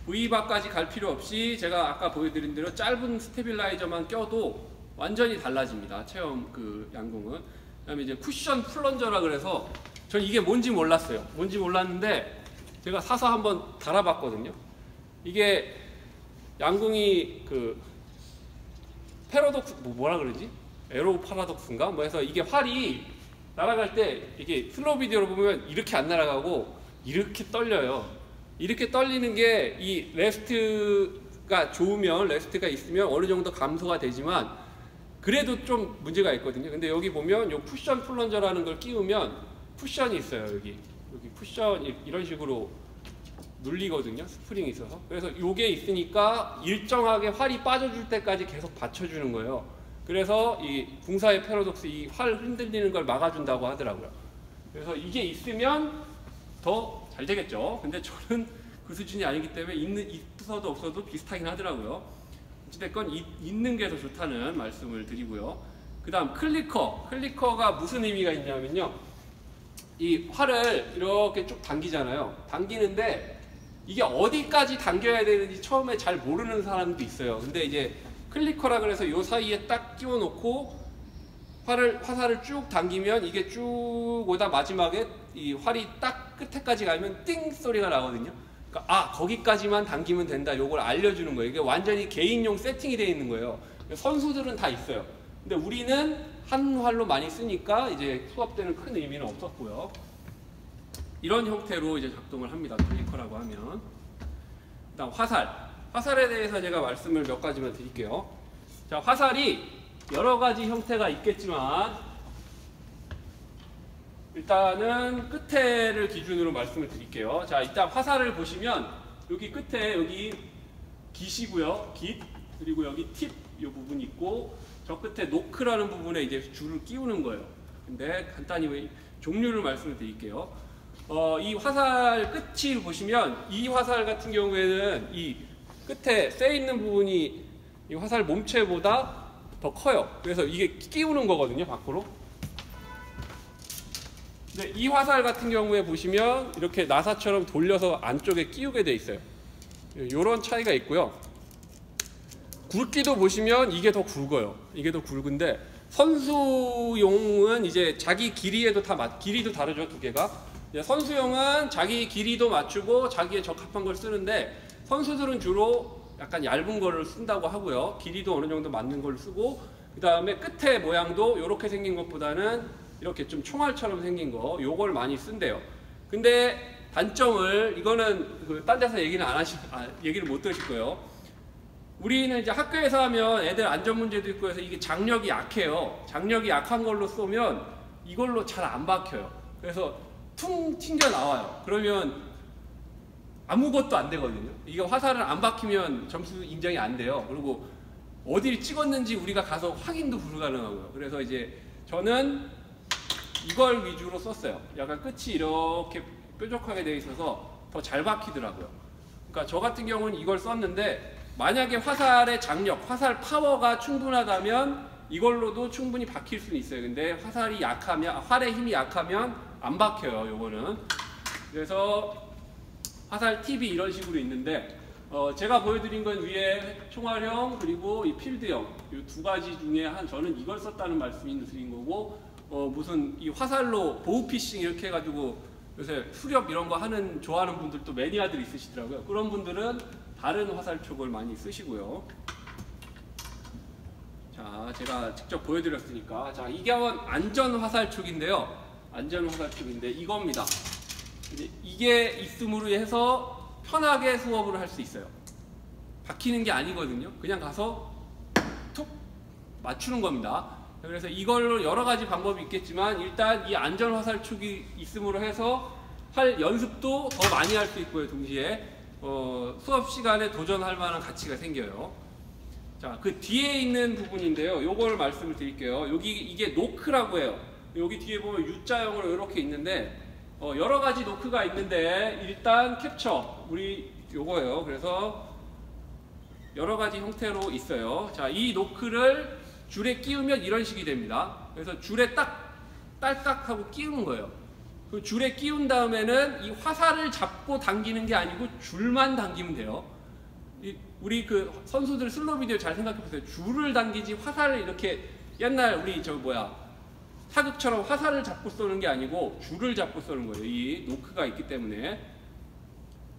V바까지 갈 필요 없이 제가 아까 보여드린 대로 짧은 스테빌라이저만 껴도 완전히 달라집니다. 체험 그 양궁은. 그 다음에 이제 쿠션 플런저라 그래서 전 이게 뭔지 몰랐어요. 뭔지 몰랐는데 제가 사서 한번 달아봤거든요. 이게 양궁이 그 패러독스 뭐라 그러지? 에로 파라독스인가? 뭐 해서 이게 활이 날아갈 때 이게 슬로우 비디오로 보면 이렇게 안 날아가고 이렇게 떨려요. 이렇게 떨리는 게 이 레스트가 좋으면 레스트가 있으면 어느 정도 감소가 되지만 그래도 좀 문제가 있거든요. 근데 여기 보면 요 쿠션 플런저라는 걸 끼우면 쿠션이 있어요. 여기 쿠션 이런 식으로 눌리거든요. 스프링이 있어서. 그래서 요게 있으니까 일정하게 활이 빠져줄 때까지 계속 받쳐주는 거예요. 그래서 이 궁사의 패러독스 이 활 흔들리는 걸 막아준다고 하더라고요. 그래서 이게 있으면 더 잘 되겠죠. 근데 저는 그 수준이 아니기 때문에 있어도 없어도 비슷하긴 하더라고요. 어찌됐건 있는 게 더 좋다는 말씀을 드리고요. 그 다음 클리커가 무슨 의미가 있냐면요. 이 활을 이렇게 쭉 당기잖아요. 당기는데 이게 어디까지 당겨야 되는지 처음에 잘 모르는 사람도 있어요. 근데 이제 클리커라 그래서 이 사이에 딱 끼워 놓고 화살을 쭉 당기면 이게 쭉 오다 마지막에 이 활이 딱 끝에까지 가면 띵 소리가 나거든요. 그러니까 아 거기까지만 당기면 된다. 요걸 알려주는 거예요. 이게 완전히 개인용 세팅이 되어 있는 거예요. 선수들은 다 있어요. 근데 우리는 한 활로 많이 쓰니까 이제 수업 때는 큰 의미는 없었고요. 이런 형태로 이제 작동을 합니다. 클리커라고 하면. 그다음 화살에 대해서 제가 말씀을 몇 가지만 드릴게요. 자, 화살이 여러 가지 형태가 있겠지만 일단은 끝에를 기준으로 말씀을 드릴게요. 자, 일단 화살을 보시면 여기 끝에 여기 깃이고요. 깃 그리고 여기 팁 이 부분이 있고 저 끝에 노크라는 부분에 이제 줄을 끼우는 거예요. 근데 간단히 종류를 말씀을 드릴게요. 이 화살 끝을 보시면 이 화살 같은 경우에는 이 끝에 쇠 있는 부분이 이 화살 몸체보다 더 커요. 그래서 이게 끼우는 거거든요, 밖으로. 근데 이 화살 같은 경우에 보시면 이렇게 나사처럼 돌려서 안쪽에 끼우게 돼 있어요. 이런 차이가 있고요. 굵기도 보시면 이게 더 굵어요. 이게 더 굵은데 선수용은 이제 자기 길이에도 길이도 다르죠, 두 개가. 선수용은 자기 길이도 맞추고 자기에 적합한 걸 쓰는데 선수들은 주로 약간 얇은 거를 쓴다고 하고요. 길이도 어느 정도 맞는 걸 쓰고 그 다음에 끝에 모양도 이렇게 생긴 것보다는 이렇게 좀 총알처럼 생긴 거 요걸 많이 쓴대요. 근데 단점을 이거는 딴 데서 얘기를 얘기를 못 들으실 거예요. 우리는 이제 학교에서 하면 애들 안전 문제도 있고 해서 이게 장력이 약해요. 장력이 약한 걸로 쏘면 이걸로 잘 안 박혀요. 그래서 퉁 튕겨 나와요. 그러면 아무것도 안 되거든요. 이게 화살을 안 박히면 점수 인정이 안 돼요. 그리고 어디를 찍었는지 우리가 가서 확인도 불가능하고요. 그래서 이제 저는 이걸 위주로 썼어요. 약간 끝이 이렇게 뾰족하게 되어 있어서 더 잘 박히더라고요. 그러니까 저 같은 경우는 이걸 썼는데 만약에 화살의 장력, 화살 파워가 충분하다면 이걸로도 충분히 박힐 수는 있어요. 근데 화살이 약하면, 활의 힘이 약하면 안 박혀요, 요거는. 그래서 화살 팁이 이런 식으로 있는데 제가 보여드린 건 위에 총알형 그리고 이 필드형 이 두 가지 중에 저는 이걸 썼다는 말씀을 드린 거고 무슨 이 화살로 보우 피싱 이렇게 해가지고 요새 수렵 이런 거 하는 좋아하는 분들도 매니아들 있으시더라고요. 그런 분들은 다른 화살촉을 많이 쓰시고요. 자, 제가 직접 보여드렸으니까, 자, 이게 안전 화살촉인데요. 안전 화살촉인데 이겁니다. 이게 있음으로 해서 편하게 수업을 할 수 있어요. 박히는 게 아니거든요. 그냥 가서 툭 맞추는 겁니다. 그래서 이걸로 여러 가지 방법이 있겠지만 일단 이 안전 화살촉이 있음으로 해서 할 연습도 더 많이 할 수 있고요. 동시에 수업 시간에 도전할 만한 가치가 생겨요. 자, 그 뒤에 있는 부분인데요. 요걸 말씀을 드릴게요. 이게 노크라고 해요. 여기 뒤에 보면 U자형으로 이렇게 있는데 여러 가지 노크가 있는데 일단 캡처 우리 요거예요. 그래서 여러 가지 형태로 있어요. 자, 이 노크를 줄에 끼우면 이런 식이 됩니다. 그래서 줄에 딱 딸딱 하고 끼우는 거예요. 그 줄에 끼운 다음에는 이 화살을 잡고 당기는 게 아니고 줄만 당기면 돼요. 우리 그 선수들 슬로우 비디오 잘 생각해 보세요. 줄을 당기지 화살을 이렇게 옛날 우리 타격처럼 화살을 잡고 쏘는 게 아니고 줄을 잡고 쏘는 거예요. 이 노크가 있기 때문에.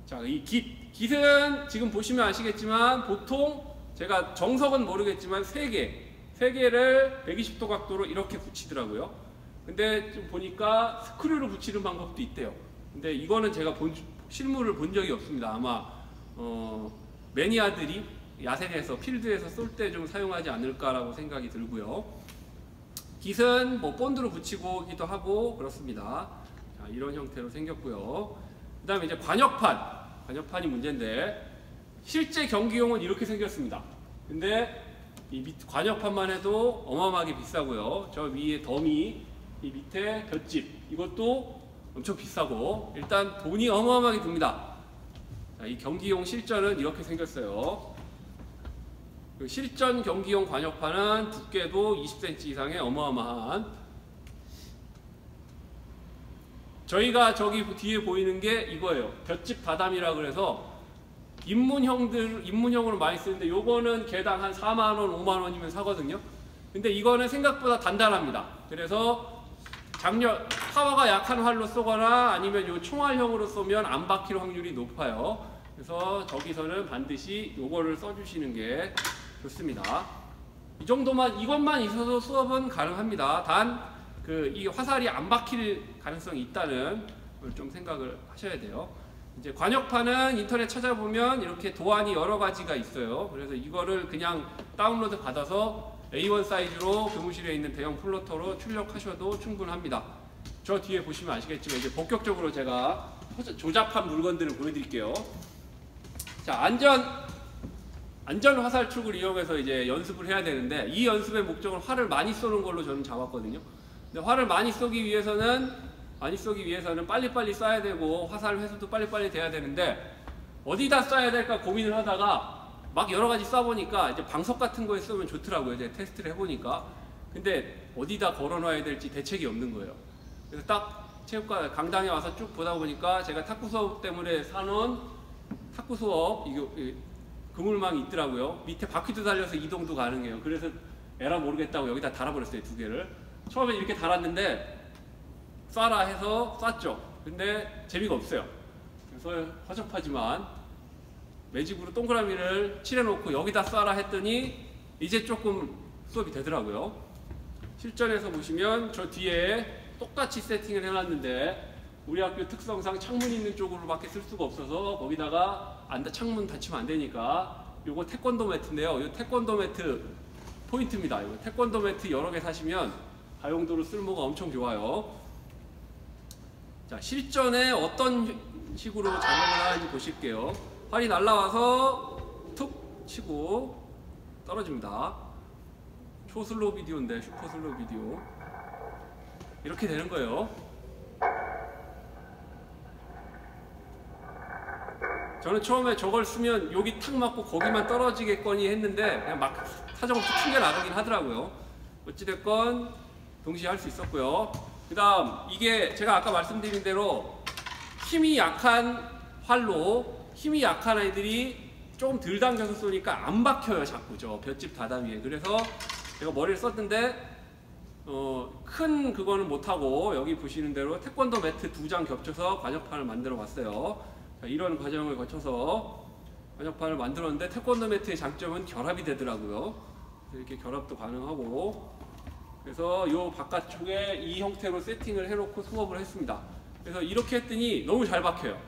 자, 이 깃은 지금 보시면 아시겠지만 보통 제가 정석은 모르겠지만 3개를 120도 각도로 이렇게 붙이더라고요. 근데 좀 보니까 스크류로 붙이는 방법도 있대요. 근데 이거는 제가 실물을 본 적이 없습니다. 아마 매니아들이 야생에서 필드에서 쏠 때 좀 사용하지 않을까라고 생각이 들고요. 깃은 뭐 본드로 붙이기도 하고 그렇습니다. 자, 이런 형태로 생겼고요. 그 다음에 이제 관역판이 문제인데 실제 경기용은 이렇게 생겼습니다. 근데 이 관역판만 해도 어마어마하게 비싸고요. 저 위에 더미, 이 밑에 볏짚 이것도 엄청 비싸고 일단 돈이 어마어마하게 듭니다. 자, 이 경기용 실전은 이렇게 생겼어요. 그 실전 경기용 관역판은 두께도 20cm 이상의 어마어마한, 저희가 저기 뒤에 보이는 게 이거예요. 볏짚 다담이라 그래서 입문형으로 많이 쓰는데 요거는 개당 한 4만원, 5만원이면 사거든요. 근데 이거는 생각보다 단단합니다. 그래서 파워가 약한 활로 쏘거나 아니면 요 총알형으로 쏘면 안 박힐 확률이 높아요. 그래서 저기서는 반드시 요거를 써주시는 게 좋습니다. 이것만 있어도 수업은 가능합니다. 단 이 화살이 안 박힐 가능성이 있다는 걸 좀 생각을 하셔야 돼요. 이제 관역판은 인터넷 찾아보면 이렇게 도안이 여러 가지가 있어요. 그래서 이거를 그냥 다운로드 받아서 A1 사이즈로 교무실에 있는 대형 플로터로 출력하셔도 충분합니다. 저 뒤에 보시면 아시겠지만 이제 본격적으로 제가 조잡한 물건들을 보여드릴게요. 자, 안전 화살촉을 이용해서 이제 연습을 해야 되는데 이 연습의 목적은 활을 많이 쏘는 걸로 저는 잡았거든요. 근데 활을 많이 쏘기 위해서는 빨리빨리 쏴야 되고 화살 회수도 빨리빨리 돼야 되는데 어디다 쏴야 될까 고민을 하다가 막 여러 가지 쏴보니까 이제 방석 같은 거에 쏘면 좋더라고요. 이제 테스트를 해보니까. 근데 어디다 걸어놔야 될지 대책이 없는 거예요. 그래서 딱 체육관 강당에 와서 쭉 보다 보니까 제가 탁구 수업 때문에 사놓은 탁구 수업 그물망이 있더라고요. 밑에 바퀴도 달려서 이동도 가능해요. 그래서 에라 모르겠다고 여기다 달아버렸어요. 2개를. 처음에 이렇게 달았는데 쏴라 해서 쐈죠. 근데 재미가 없어요. 그래서 허접하지만 매직으로 동그라미를 칠해놓고 여기다 쏴라 했더니 이제 조금 수업이 되더라고요. 실전에서 보시면 저 뒤에 똑같이 세팅을 해놨는데 우리 학교 특성상 창문 있는 쪽으로밖에 쓸 수가 없어서 거기다가 창문 닫히면 안 되니까 요거 태권도 매트인데요. 이 태권도 매트 포인트입니다. 이거 태권도 매트 여러 개 사시면 다용도로 쓸모가 엄청 좋아요. 자, 실전에 어떤 식으로 작용을 하는지 보실게요. 활이 날라와서 툭 치고 떨어집니다. 초슬로우 비디오인데 슈퍼슬로우 비디오 이렇게 되는 거예요. 저는 처음에 저걸 쓰면 여기 탁 맞고 거기만 떨어지겠거니 했는데 그냥 막 사정없이 튕겨 나가긴 하더라고요. 어찌됐건 동시에 할 수 있었고요. 그 다음 이게 제가 아까 말씀드린 대로 힘이 약한 활로 힘이 약한 애들이 조금 덜 당겨서 쏘니까 안 박혀요. 자꾸 저 볏짚 다담 위에. 그래서 제가 머리를 썼는데 큰 그거는 못하고 여기 보시는 대로 태권도 매트 2장 겹쳐서 관역판을 만들어 봤어요. 자, 이런 과정을 거쳐서 관역판을 만들었는데 태권도 매트의 장점은 결합이 되더라고요. 이렇게 결합도 가능하고, 그래서 이 바깥쪽에 이 형태로 세팅을 해놓고 수업을 했습니다. 그래서 이렇게 했더니 너무 잘 박혀요.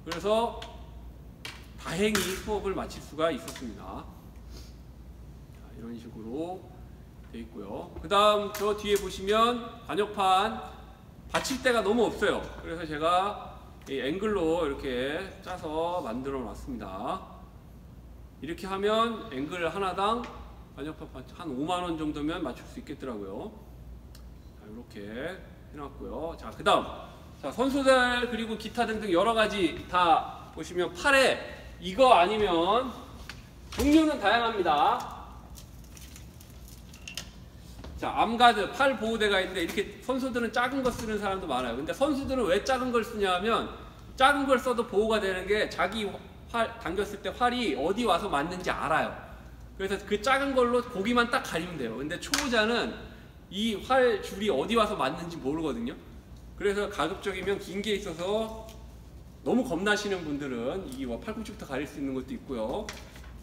그래서 다행히 수업을 마칠 수가 있었습니다. 자, 이런 식으로 돼 있고요. 그 다음 저 뒤에 보시면 관역판 받칠 데가 너무 없어요. 그래서 제가 이 앵글로 이렇게 짜서 만들어 놨습니다. 이렇게 하면 앵글 하나당 관역판 한 5만원 정도면 맞출 수 있겠더라고요. 자, 이렇게 해놨고요. 자, 그 다음 선수들 그리고 기타 등등 여러가지 다 보시면 팔에 이거 아니면 종류는 다양합니다. 자, 암가드, 팔 보호대가 있는데 이렇게 선수들은 작은 거 쓰는 사람도 많아요. 근데 선수들은 왜 작은 걸 쓰냐 하면 작은 걸 써도 보호가 되는 게 자기 활 당겼을 때 활이 어디 와서 맞는지 알아요. 그래서 그 작은 걸로 고기만 딱 가리면 돼요. 근데 초보자는 이 활 줄이 어디 와서 맞는지 모르거든요. 그래서 가급적이면 긴 게 있어서 너무 겁나시는 분들은 이 팔꿈치부터 가릴 수 있는 것도 있고요.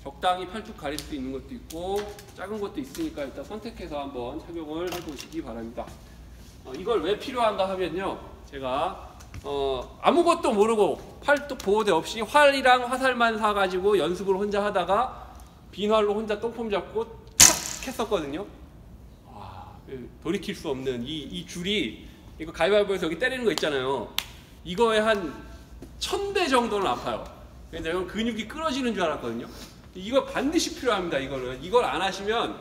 적당히 팔뚝 가릴 수 있는 것도 있고 작은 것도 있으니까 일단 선택해서 한번 착용을 해보시기 바랍니다. 이걸 왜 필요한가 하면요, 제가 아무것도 모르고 팔뚝 보호대 없이 활이랑 화살만 사가지고 연습을 혼자 하다가 빈 활로 혼자 똥폼 잡고 탁 했었거든요. 돌이킬 수 없는 이 줄이, 이거 가위바위보에서 여기 때리는 거 있잖아요. 이거에 한 1000배 정도는 아파요. 근데 이건 근육이 끊어지는 줄 알았거든요. 이거 반드시 필요합니다. 이걸 안 하시면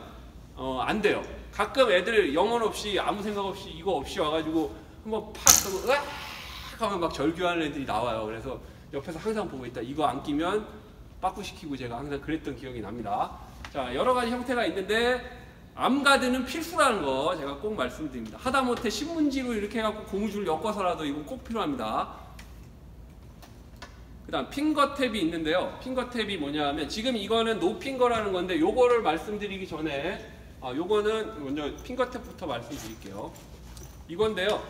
안 돼요. 가끔 애들 영혼 없이 아무 생각 없이 이거 없이 와가지고 한번 팍 하고 으악 하면 막 절규하는 애들이 나와요. 그래서 옆에서 항상 보고 있다. 이거 안 끼면 빠꾸시키고 제가 항상 그랬던 기억이 납니다. 자, 여러 가지 형태가 있는데 암가드는 필수라는 거 제가 꼭 말씀드립니다. 하다못해 신문지로 이렇게 해갖고 고무줄 엮어서라도 이거 꼭 필요합니다. 그 다음 핑거탭이 있는데요. 핑거탭이 뭐냐 하면 지금 이거는 노핑거라는 건데 요거를 말씀드리기 전에 요거는 먼저 핑거탭부터 말씀드릴게요. 이건데요.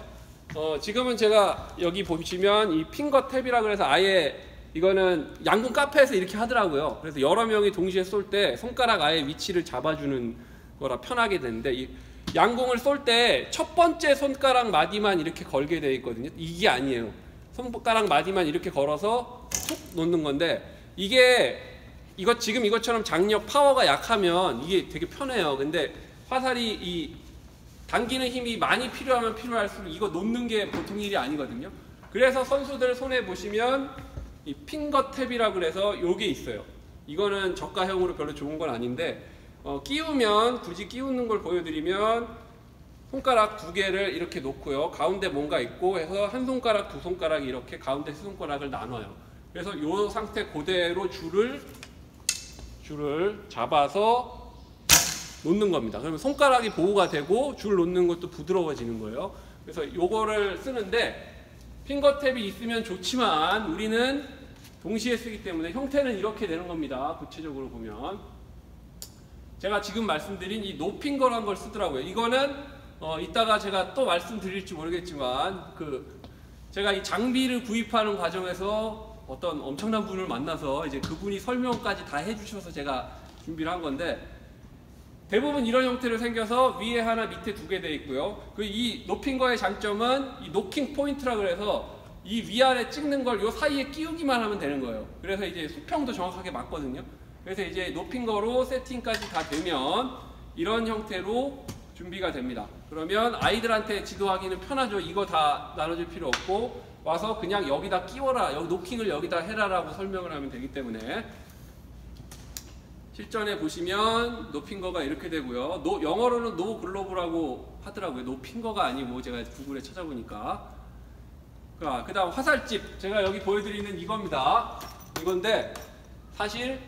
지금은 제가 여기 보시면 이 핑거탭이라 그래서 아예 이거는 양궁 카페에서 이렇게 하더라고요. 그래서 여러 명이 동시에 쏠 때 손가락 아예 위치를 잡아주는 거라 편하게 되는데, 이 양궁을 쏠 때 첫 번째 손가락 마디만 이렇게 걸게 되어 있거든요. 이게 아니에요. 손가락 마디만 이렇게 걸어서 툭 놓는 건데, 이거 지금 이것처럼 장력 파워가 약하면 이게 되게 편해요. 근데 화살이 이 당기는 힘이 많이 필요하면 필요할수록 이거 놓는 게 보통 일이 아니거든요. 그래서 선수들 손에 보시면 이 핑거탭이라고 그래서 요게 있어요. 이거는 저가형으로 별로 좋은 건 아닌데 끼우면, 굳이 끼우는 걸 보여드리면 손가락 2개를 이렇게 놓고요. 가운데 뭔가 있고 해서 한 손가락, 2손가락이 이렇게 가운데 3손가락을 나눠요. 그래서 이 상태 그대로 줄을 잡아서 놓는 겁니다. 그러면 손가락이 보호가 되고 줄 놓는 것도 부드러워지는 거예요. 그래서 요거를 쓰는데 핑거탭이 있으면 좋지만 우리는 동시에 쓰기 때문에 형태는 이렇게 되는 겁니다. 구체적으로 보면 제가 지금 말씀드린 이 노핑거라는 걸 쓰더라고요. 이거는 이따가 제가 또 말씀드릴지 모르겠지만 제가 이 장비를 구입하는 과정에서 어떤 엄청난 분을 만나서 이제 그분이 설명까지 다 해주셔서 제가 준비를 한 건데, 대부분 이런 형태로 생겨서 위에 하나 밑에 2개 되어 있고요. 이 노핑거의 장점은 이 노킹 포인트라고 해서 이 위아래 찍는 걸 요 사이에 끼우기만 하면 되는 거예요. 그래서 이제 수평도 정확하게 맞거든요. 그래서 이제 노핑거로 세팅까지 다 되면 이런 형태로 준비가 됩니다. 그러면 아이들한테 지도하기는 편하죠. 이거 다 나눠줄 필요 없고 와서 그냥 여기다 끼워라, 노킹을 여기다 해라라고 설명을 하면 되기 때문에, 실전에 보시면 노핑거가 이렇게 되고요. 영어로는 노 글로브라고 하더라고요. 노핑거가 아니고 제가 구글에 찾아보니까. 그 다음 화살집, 제가 여기 보여드리는 이겁니다. 이건데 사실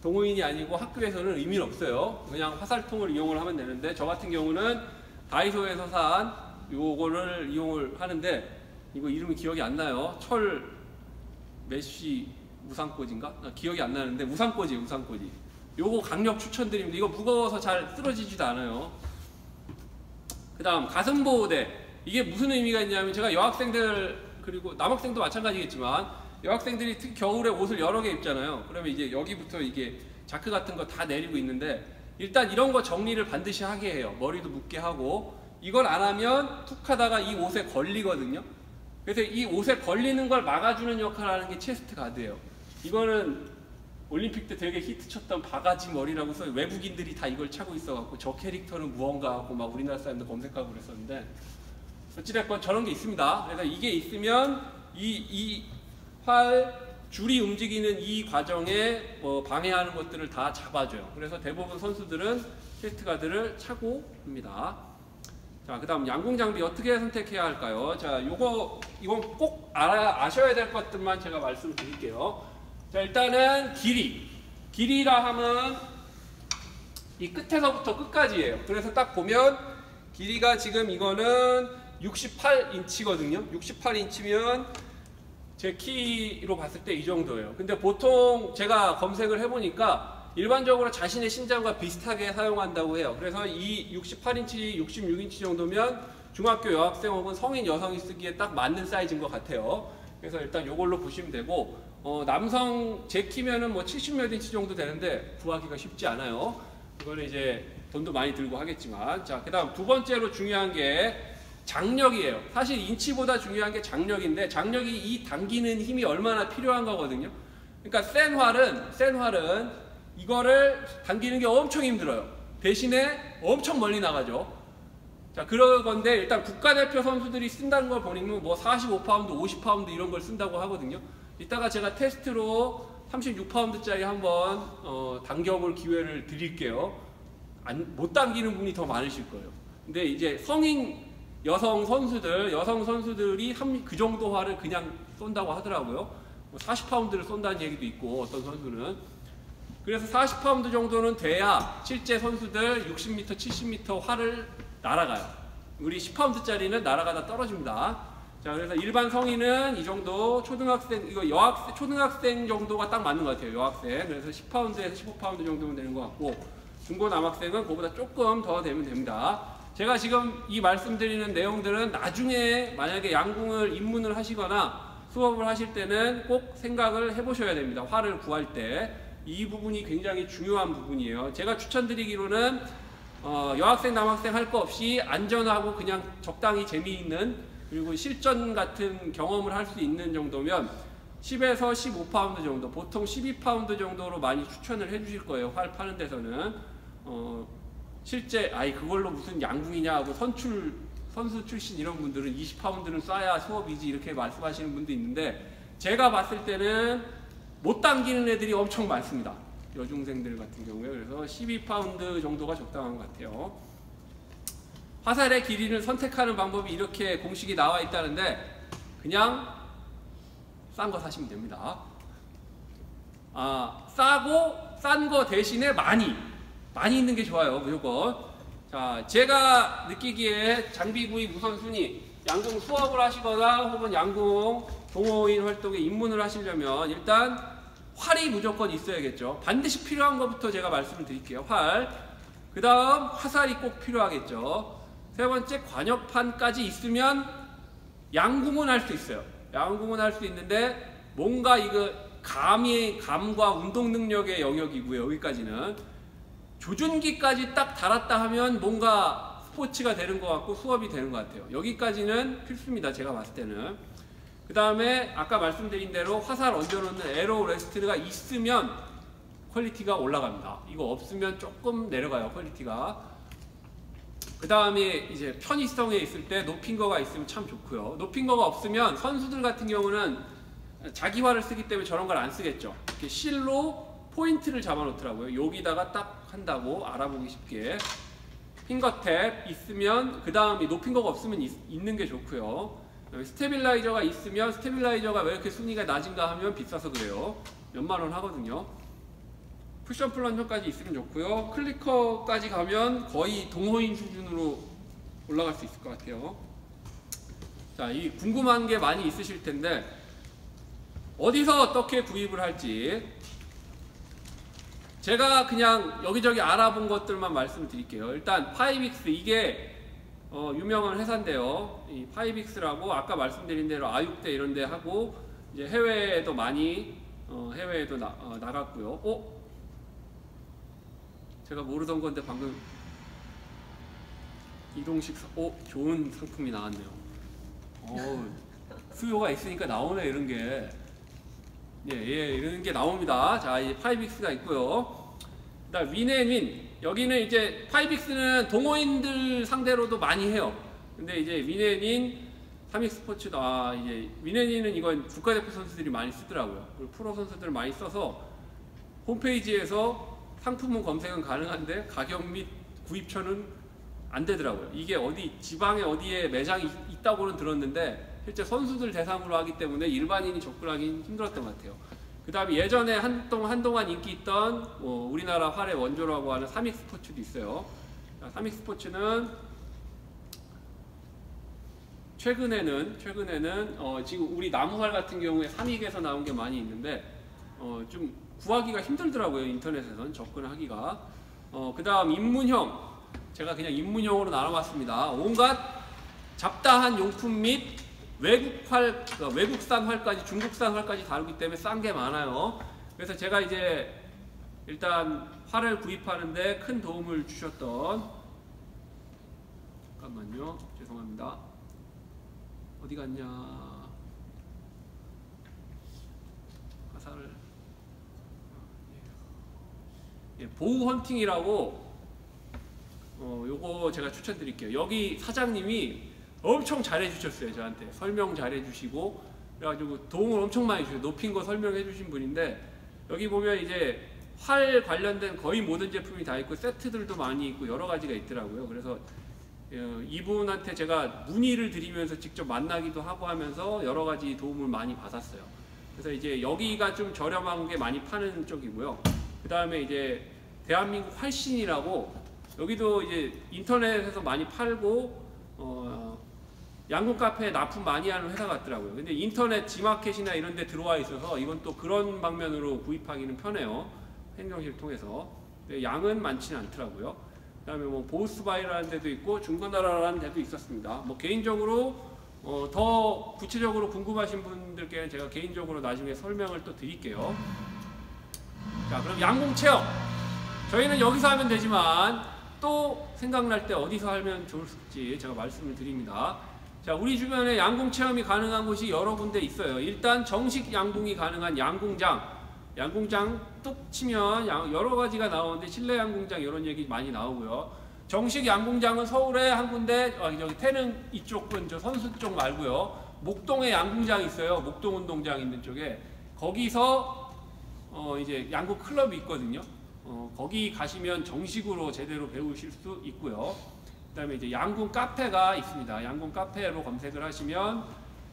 동호인이 아니고 학교에서는 의미는 없어요. 그냥 화살통을 이용을 하면 되는데, 저 같은 경우는 다이소에서 산 요거를 이용을 하는데, 이거 이름이 기억이 안 나요. 철 메쉬 우산꽂이인가? 기억이 안 나는데 우산꽂이. 요거 강력 추천드립니다. 이거 무거워서 잘 쓰러지지도 않아요. 그 다음 가슴 보호대. 이게 무슨 의미가 있냐면 제가 여학생들 그리고 남학생도 마찬가지겠지만 여학생들이 특히 겨울에 옷을 여러 개 입잖아요. 그러면 이제 여기부터 이게 자크 같은 거 다 내리고 있는데 일단 이런 거 정리를 반드시 하게 해요. 머리도 묶게 하고 이걸 안 하면 툭 하다가 이 옷에 걸리거든요. 그래서 이 옷에 걸리는 걸 막아주는 역할을 하는 게 체스트 가드예요. 이거는 올림픽 때 되게 히트 쳤던 바가지 머리라고 해서 외국인들이 다 이걸 차고 있어갖고 저 캐릭터는 무언가 하고 막 우리나라 사람들 검색하고 그랬었는데 어찌됐건 저런 게 있습니다. 그래서 이게 있으면 이 활 줄이 움직이는 이 과정에 방해하는 것들을 다 잡아줘요. 그래서 대부분 선수들은 체스트 가드를 차고 합니다. 자, 그 다음 양궁 장비 어떻게 선택해야 할까요? 자, 이건 꼭 아셔야 될 것들만 제가 말씀드릴게요. 자, 일단은 길이라 하면 이 끝에서부터 끝까지예요. 그래서 딱 보면 길이가 지금 이거는 68인치거든요. 68인치면 제 키로 봤을 때 이 정도예요. 근데 보통 제가 검색을 해보니까 일반적으로 자신의 신장과 비슷하게 사용한다고 해요. 그래서 이 68인치, 66인치 정도면 중학교 여학생 혹은 성인 여성이 쓰기에 딱 맞는 사이즈인 것 같아요. 그래서 일단 이걸로 보시면 되고 남성 제 키면은 뭐 70몇 인치 정도 되는데 구하기가 쉽지 않아요. 이거는 이제 돈도 많이 들고 하겠지만 자, 그 다음 두 번째로 중요한 게 장력이에요. 사실 인치보다 중요한 게 장력인데 장력이 이 당기는 힘이 얼마나 필요한 거거든요. 그러니까 센 활은 이거를 당기는 게 엄청 힘들어요. 대신에 엄청 멀리 나가죠. 자, 그런 건데 일단 국가대표 선수들이 쓴다는 걸 보니까 뭐 45파운드, 50파운드 이런 걸 쓴다고 하거든요. 이따가 제가 테스트로 36파운드짜리 한번 당겨볼 기회를 드릴게요. 못 당기는 분이 더 많으실 거예요. 근데 이제 성인 여성 선수들이 그 정도 활을 그냥 쏜다고 하더라고요. 40파운드를 쏜다는 얘기도 있고 어떤 선수는. 그래서 40파운드 정도는 돼야 실제 선수들 60m, 70m 활을 날아가요. 우리 10파운드짜리는 날아가다 떨어집니다. 자, 그래서 일반 성인은 이 정도, 초등학생, 이거 초등학생 정도가 딱 맞는 것 같아요. 여학생. 그래서 10파운드에서 15파운드 정도면 되는 것 같고, 중고 남학생은 그거보다 조금 더 되면 됩니다. 제가 지금 이 말씀드리는 내용들은 나중에 만약에 양궁을 입문을 하시거나 수업을 하실 때는 꼭 생각을 해보셔야 됩니다. 활을 구할 때. 이 부분이 굉장히 중요한 부분이에요. 제가 추천드리기로는 여학생, 남학생 할 거 없이 안전하고 그냥 적당히 재미있는 그리고 실전 같은 경험을 할 수 있는 정도면 10에서 15파운드 정도, 보통 12파운드 정도로 많이 추천을 해주실 거예요. 활 파는 데서는. 실제 그걸로 무슨 양궁이냐 하고 선수 출신 이런 분들은 20파운드는 쏴야 수업이지 이렇게 말씀하시는 분도 있는데 제가 봤을 때는 못 당기는 애들이 엄청 많습니다. 여중생들 같은 경우에. 그래서 12파운드 정도가 적당한 것 같아요. 화살의 길이를 선택하는 방법이 이렇게 공식이 나와 있다는데 그냥 싼 거 사시면 됩니다. 싸고 싼 거 대신에 많이 있는 게 좋아요. 무조건. 자, 제가 느끼기에 장비 구입 우선순위, 양궁 수업을 하시거나 혹은 양궁 동호인 활동에 입문을 하시려면 일단 활이 무조건 있어야겠죠. 반드시 필요한 것부터 제가 말씀을 드릴게요. 활. 그 다음 화살이 꼭 필요하겠죠. 세 번째 관역판까지 있으면 양궁은 할 수 있어요. 양궁은 할 수 있는데 뭔가 이거 감과 운동 능력의 영역이고요. 여기까지는. 조준기까지 딱 달았다 하면 뭔가 스포츠가 되는 것 같고 수업이 되는 것 같아요. 여기까지는 필수입니다. 제가 봤을 때는. 그 다음에 아까 말씀드린 대로 화살 얹어놓는 에로 레스트가 있으면 퀄리티가 올라갑니다. 이거 없으면 조금 내려가요. 퀄리티가. 그 다음에 이제 편의성에 있을 때 노핑거가 있으면 참 좋고요. 노핑거가 없으면 선수들 같은 경우는 자기 활을 쓰기 때문에 저런 걸 안 쓰겠죠. 이렇게 실로 포인트를 잡아 놓더라고요. 여기다가 딱 한다고 알아보기 쉽게. 핑거탭 있으면 그 다음에 노핑거가 없으면 있는 게 좋고요. 스테빌라이저가 있으면 스테빌라이저가 왜 이렇게 순위가 낮은가 하면 비싸서 그래요. 몇만 원 하거든요. 쿠션 플런저까지 있으면 좋고요. 클리커까지 가면 거의 동호인 수준으로 올라갈 수 있을 것 같아요. 자, 이 궁금한 게 많이 있으실 텐데 어디서 어떻게 구입을 할지 제가 그냥 여기저기 알아본 것들만 말씀드릴게요. 일단 파이빅스 이게 유명한 회사인데요. 이 파이빅스라고 아까 말씀드린 대로 아육대 이런 데 하고 이제 해외에도 많이 해외에도 나갔고요. 제가 모르던 건데 방금 이동식 좋은 상품이 나왔네요. 수요가 있으니까 나오네 이런 게. 이런 게 나옵니다. 자, 이 파이빅스가 있고요. 그다음 위넨윈. 여기는 이제 파이빅스는 동호인들 상대로도 많이 해요. 근데 이제 위넨윈, 삼익스포츠도 이제 위넨윈은 이건 국가대표 선수들이 많이 쓰더라고요. 그리고 프로 선수들 많이 써서 홈페이지에서 상품은 검색은 가능한데 가격 및 구입처는 안 되더라고요. 이게 지방에 어디에 매장이 있다고는 들었는데 실제 선수들 대상으로 하기 때문에 일반인이 접근하기 힘들었던 것 같아요. 그 다음에 예전에 한동안 인기 있던 우리나라 활의 원조라고 하는 삼익스포츠도 있어요. 삼익스포츠는 최근에는 지금 우리 나무활 같은 경우에 삼익에서 나온 게 많이 있는데 좀 구하기가 힘들더라고요. 인터넷에서는 접근하기가. 그 다음 입문형, 제가 그냥 입문형으로 나눠봤습니다. 온갖 잡다한 용품 및 외국산 활까지, 중국산 활까지 다루기 때문에 싼 게 많아요. 그래서 제가 이제 일단 활을 구입하는데 큰 도움을 주셨던, 잠깐만요, 죄송합니다. 어디 갔냐? 화살을 보우 헌팅이라고 요거 제가 추천드릴게요. 여기 사장님이 엄청 잘해 주셨어요. 저한테 설명 잘해 주시고 그래가지고 도움을 엄청 많이 주셔요. 높인 거 설명해 주신 분인데 여기 보면 이제 활 관련된 거의 모든 제품이 다 있고 세트들도 많이 있고 여러 가지가 있더라고요. 그래서 이분한테 제가 문의를 드리면서 직접 만나기도 하고 하면서 여러 가지 도움을 많이 받았어요. 그래서 이제 여기가 좀 저렴한 게 많이 파는 쪽이고요. 그 다음에 이제 대한민국 활신이라고 여기도 이제 인터넷에서 많이 팔고 양궁 카페에 납품 많이 하는 회사 같더라고요. 근데 인터넷 G마켓이나 이런 데 들어와 있어서 이건 또 그런 방면으로 구입하기는 편해요. 행정실 통해서. 근데 양은 많지는 않더라고요. 그 다음에 보우스바이라는 데도 있고 중고나라라는 데도 있었습니다. 개인적으로 더 구체적으로 궁금하신 분들께는 제가 개인적으로 나중에 설명을 또 드릴게요. 자, 그럼 양궁 체험. 저희는 여기서 하면 되지만 또 생각날 때 어디서 하면 좋을지 제가 말씀을 드립니다. 자, 우리 주변에 양궁 체험이 가능한 곳이 여러 군데 있어요. 일단 정식 양궁이 가능한 양궁장 뚝 치면 여러 가지가 나오는데 실내 양궁장 이런 얘기 많이 나오고요. 정식 양궁장은 서울에 한 군데, 여기 태릉 이쪽 저 선수 쪽 말고요. 목동에 양궁장이 있어요. 목동 운동장 있는 쪽에. 거기서 이제 양궁 클럽이 있거든요. 거기 가시면 정식으로 제대로 배우실 수 있고요. 그 다음에 이제 양궁 카페가 있습니다. 양궁 카페로 검색을 하시면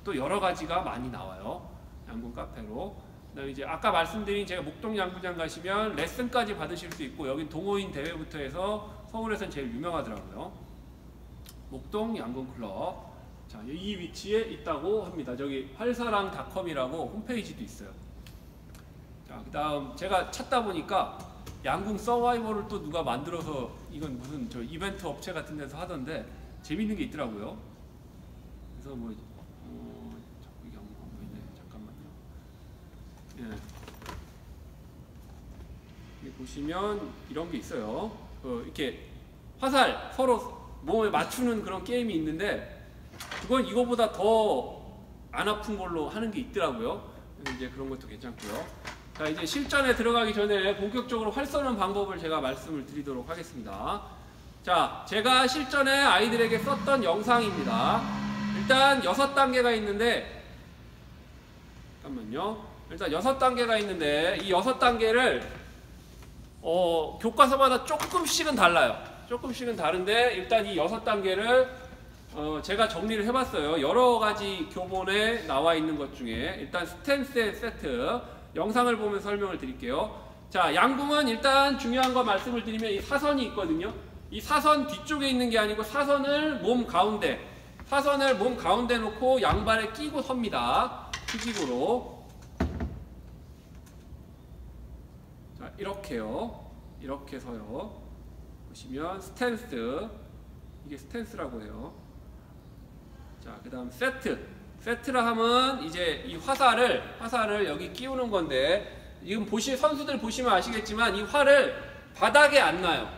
또 여러 가지가 많이 나와요. 양궁 카페로. 그 다음에 이제 아까 말씀드린 제가 목동 양궁장 가시면 레슨까지 받으실 수 있고 여긴 동호인 대회부터 해서 서울에선 제일 유명하더라고요. 목동 양궁 클럽. 자, 이 위치에 있다고 합니다. 저기 활사랑닷컴이라고 홈페이지도 있어요. 자, 그 다음 제가 찾다 보니까 양궁 서바이벌을 또 누가 만들어서 이건 무슨 저 이벤트 업체 같은 데서 하던데 재밌는 게 있더라고요. 그래서 자꾸 이게 안 보이네. 잠깐만요. 여기 보시면 이런 게 있어요. 이렇게 화살 서로 몸에 맞추는 그런 게임이 있는데 그건 이거보다 더 안 아픈 걸로 하는 게 있더라고요. 이제 그런 것도 괜찮고요. 자, 이제 실전에 들어가기 전에 본격적으로 활 쏘는 방법을 제가 말씀을 드리도록 하겠습니다. 자, 제가 실전에 아이들에게 썼던 영상입니다. 일단 6단계가 있는데 잠깐만요. 일단 6단계가 있는데 이 6단계를 교과서마다 조금씩은 달라요. 조금씩은 다른데 일단 이 6단계를 제가 정리를 해봤어요. 여러 가지 교본에 나와 있는 것 중에 일단 스탠스 세트 영상을 보면 설명을 드릴게요. 자, 양궁은 일단 중요한 거 말씀을 드리면 이 사선이 있거든요. 이 사선 뒤쪽에 있는 게 아니고 사선을 몸 가운데 놓고 양발에 끼고 섭니다. 수직으로. 자, 이렇게요. 이렇게 서요. 보시면 스탠스. 이게 스탠스라고 해요. 자, 그 다음 세트라 하면 이제 이 화살을 여기 끼우는 건데, 지금 선수들 보시면 아시겠지만 이 활을 바닥에 안 놔요.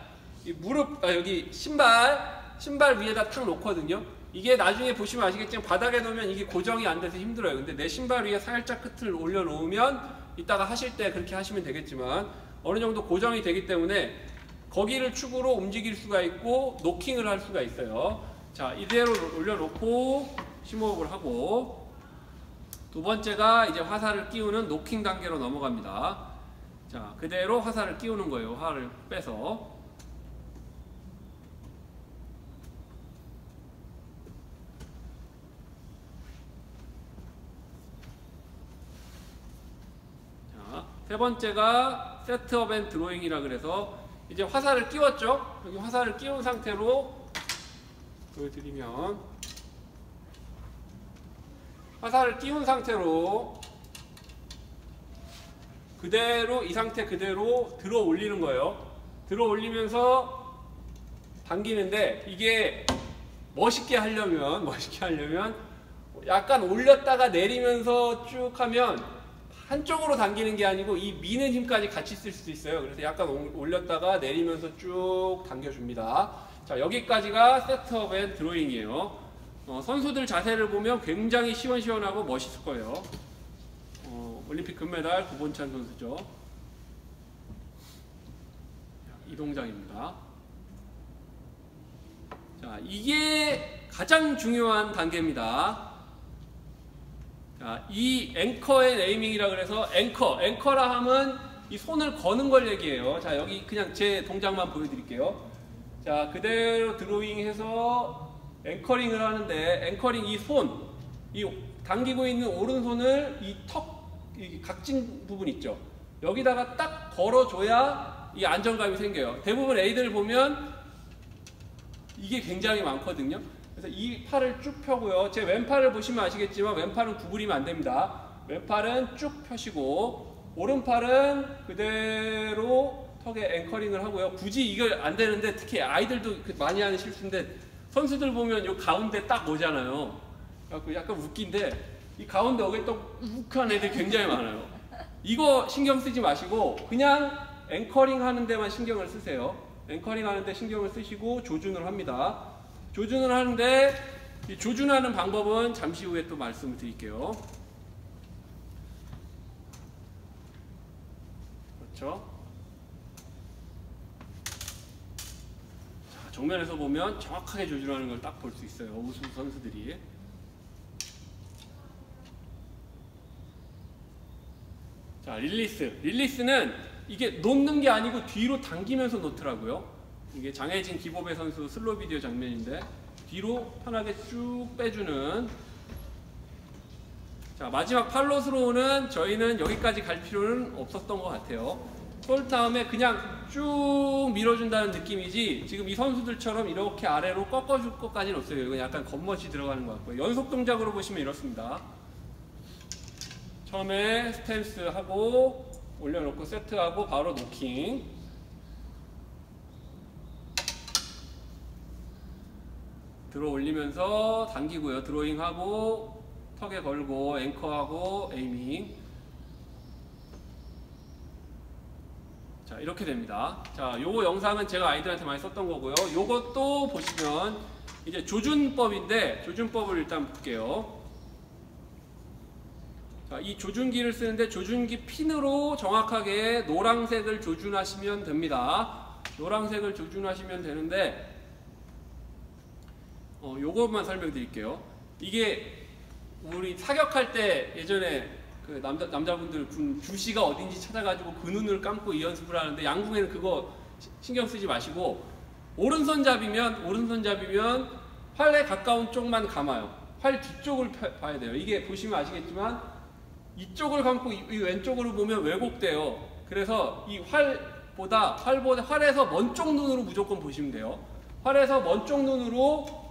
이 여기 신발 위에다 탁 놓거든요. 이게 나중에 보시면 아시겠지만 바닥에 놓으면 이게 고정이 안 돼서 힘들어요. 근데 내 신발 위에 살짝 끝을 올려놓으면 이따가 하실 때 그렇게 하시면 되겠지만 어느 정도 고정이 되기 때문에 거기를 축으로 움직일 수가 있고 노킹을 할 수가 있어요. 자, 이대로 올려놓고 심호흡을 하고, 두 번째가 이제 화살을 끼우는 노킹 단계로 넘어갑니다. 자, 그대로 화살을 끼우는 거예요. 활을 빼서. 자, 세 번째가 세트업 앤 드로잉이라 그래서 이제 화살을 끼웠죠. 여기 화살을 끼운 상태로 보여드리면, 화살을 끼운 상태로 그대로 이 상태 그대로 들어 올리는 거예요. 들어 올리면서 당기는데, 이게 멋있게 하려면 약간 올렸다가 내리면서 쭉 하면 한쪽으로 당기는 게 아니고 이 미는 힘까지 같이 쓸 수도 있어요. 그래서 약간 올렸다가 내리면서 쭉 당겨줍니다. 자, 여기까지가 세트업 앤 드로잉이에요. 선수들 자세를 보면 굉장히 시원시원하고 멋있을 거예요. 올림픽 금메달 구본찬 선수죠. 이 동작입니다. 자, 이게 가장 중요한 단계입니다. 자, 이 앵커 앤 에이밍이라 그래서 앵커라 하면 이 손을 거는 걸 얘기해요. 자, 여기 그냥 제 동작만 보여드릴게요. 자, 그대로 드로잉해서 앵커링을 하는데, 앵커링 이 당기고 있는 오른손을 이 각진 부분 있죠. 여기다가 딱 걸어줘야 이 안정감이 생겨요. 대부분 애들 보면 이게 굉장히 많거든요. 그래서 이 팔을 쭉 펴고요. 제 왼팔을 보시면 아시겠지만 왼팔은 구부리면 안 됩니다. 왼팔은 쭉 펴시고 오른팔은 그대로 턱에 앵커링을 하고요. 굳이 이걸 안 되는데, 특히 아이들도 많이 하는 실수인데, 선수들 보면 요 가운데 딱 오잖아요. 약간 웃긴데, 이 가운데 오게 또 욱한 애들 굉장히 많아요. 이거 신경 쓰지 마시고 그냥 앵커링 하는 데만 신경을 쓰세요. 앵커링 하는데 신경을 쓰시고 조준을 합니다. 조준을 하는데, 이 조준하는 방법은 잠시 후에 또 말씀을 드릴게요. 그렇죠? 자, 정면에서 보면 정확하게 조준하는 걸 딱 볼 수 있어요. 우수 선수들이. 자, 릴리스는 이게 놓는 게 아니고 뒤로 당기면서 놓더라고요. 이게 장혜진 기보배 선수 슬로우 비디오 장면인데, 뒤로 편하게 쭉 빼주는. 자, 마지막 팔로스로우는 저희는 여기까지 갈 필요는 없었던 것 같아요. 쏠 다음에 그냥 쭉 밀어준다는 느낌이지, 지금 이 선수들처럼 이렇게 아래로 꺾어줄 것까지는 없어요. 이건 약간 겉멋이 들어가는 것 같고요. 연속 동작으로 보시면 이렇습니다. 처음에 스탠스 하고 올려놓고 세트하고 바로 노킹. 들어 올리면서 당기고요. 드로잉하고 턱에 걸고 앵커하고 에이밍. 자, 이렇게 됩니다. 자, 요거 영상은 제가 아이들한테 많이 썼던 거고요. 요것도 보시면 이제 조준법인데, 조준법을 일단 볼게요. 자, 이 조준기를 쓰는데 조준기 핀으로 정확하게 노란색을 조준하시면 됩니다. 노란색을 조준하시면 되는데, 요것만 설명드릴게요. 이게 우리 사격할 때 예전에 그 남자분들 군 주시가 어딘지 찾아가지고 그 눈을 감고 이 연습을 하는데, 양궁에는 그거 신경 쓰지 마시고 오른손잡이면 활에 가까운 쪽만 감아요. 활 뒤쪽을 봐야 돼요. 이게 보시면 아시겠지만 이쪽을 감고 이 왼쪽으로 보면 왜곡돼요. 그래서 이 활에서 먼 쪽 눈으로 무조건 보시면 돼요. 활에서 먼 쪽 눈으로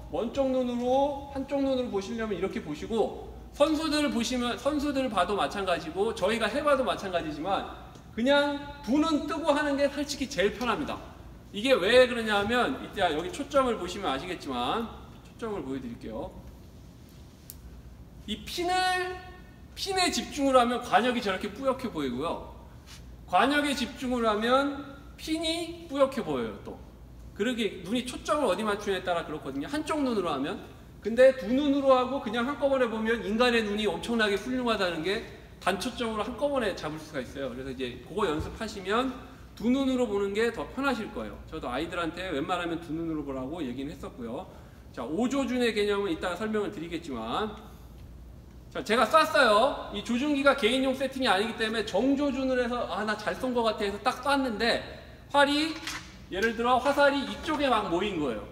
한쪽 눈으로 보시려면 이렇게 보시고, 선수들 봐도 마찬가지고 저희가 해봐도 마찬가지지만 그냥 두 눈 뜨고 하는 게 솔직히 제일 편합니다. 이게 왜 그러냐면 이때 여기 초점을 보시면 아시겠지만 초점을 보여드릴게요. 이 핀에 집중을 하면 관역이 저렇게 뿌옇게 보이고요. 관역에 집중을 하면 핀이 뿌옇게 보여요. 또 그러게 눈이 초점을 어디 맞추냐에 따라 그렇거든요. 한쪽 눈으로 하면. 근데 두 눈으로 하고 그냥 한꺼번에 보면 인간의 눈이 엄청나게 훌륭하다는 게 단초점으로 한꺼번에 잡을 수가 있어요. 그래서 이제 그거 연습하시면 두 눈으로 보는 게 더 편하실 거예요. 저도 아이들한테 웬만하면 두 눈으로 보라고 얘기는 했었고요. 자, 오조준의 개념은 이따가 설명을 드리겠지만, 자, 제가 쐈어요. 이 조준기가 개인용 세팅이 아니기 때문에 정조준을 해서 나 잘 쏜 것 같아 해서 딱 쐈는데 활이 예를 들어 화살이 이쪽에 막 모인 거예요.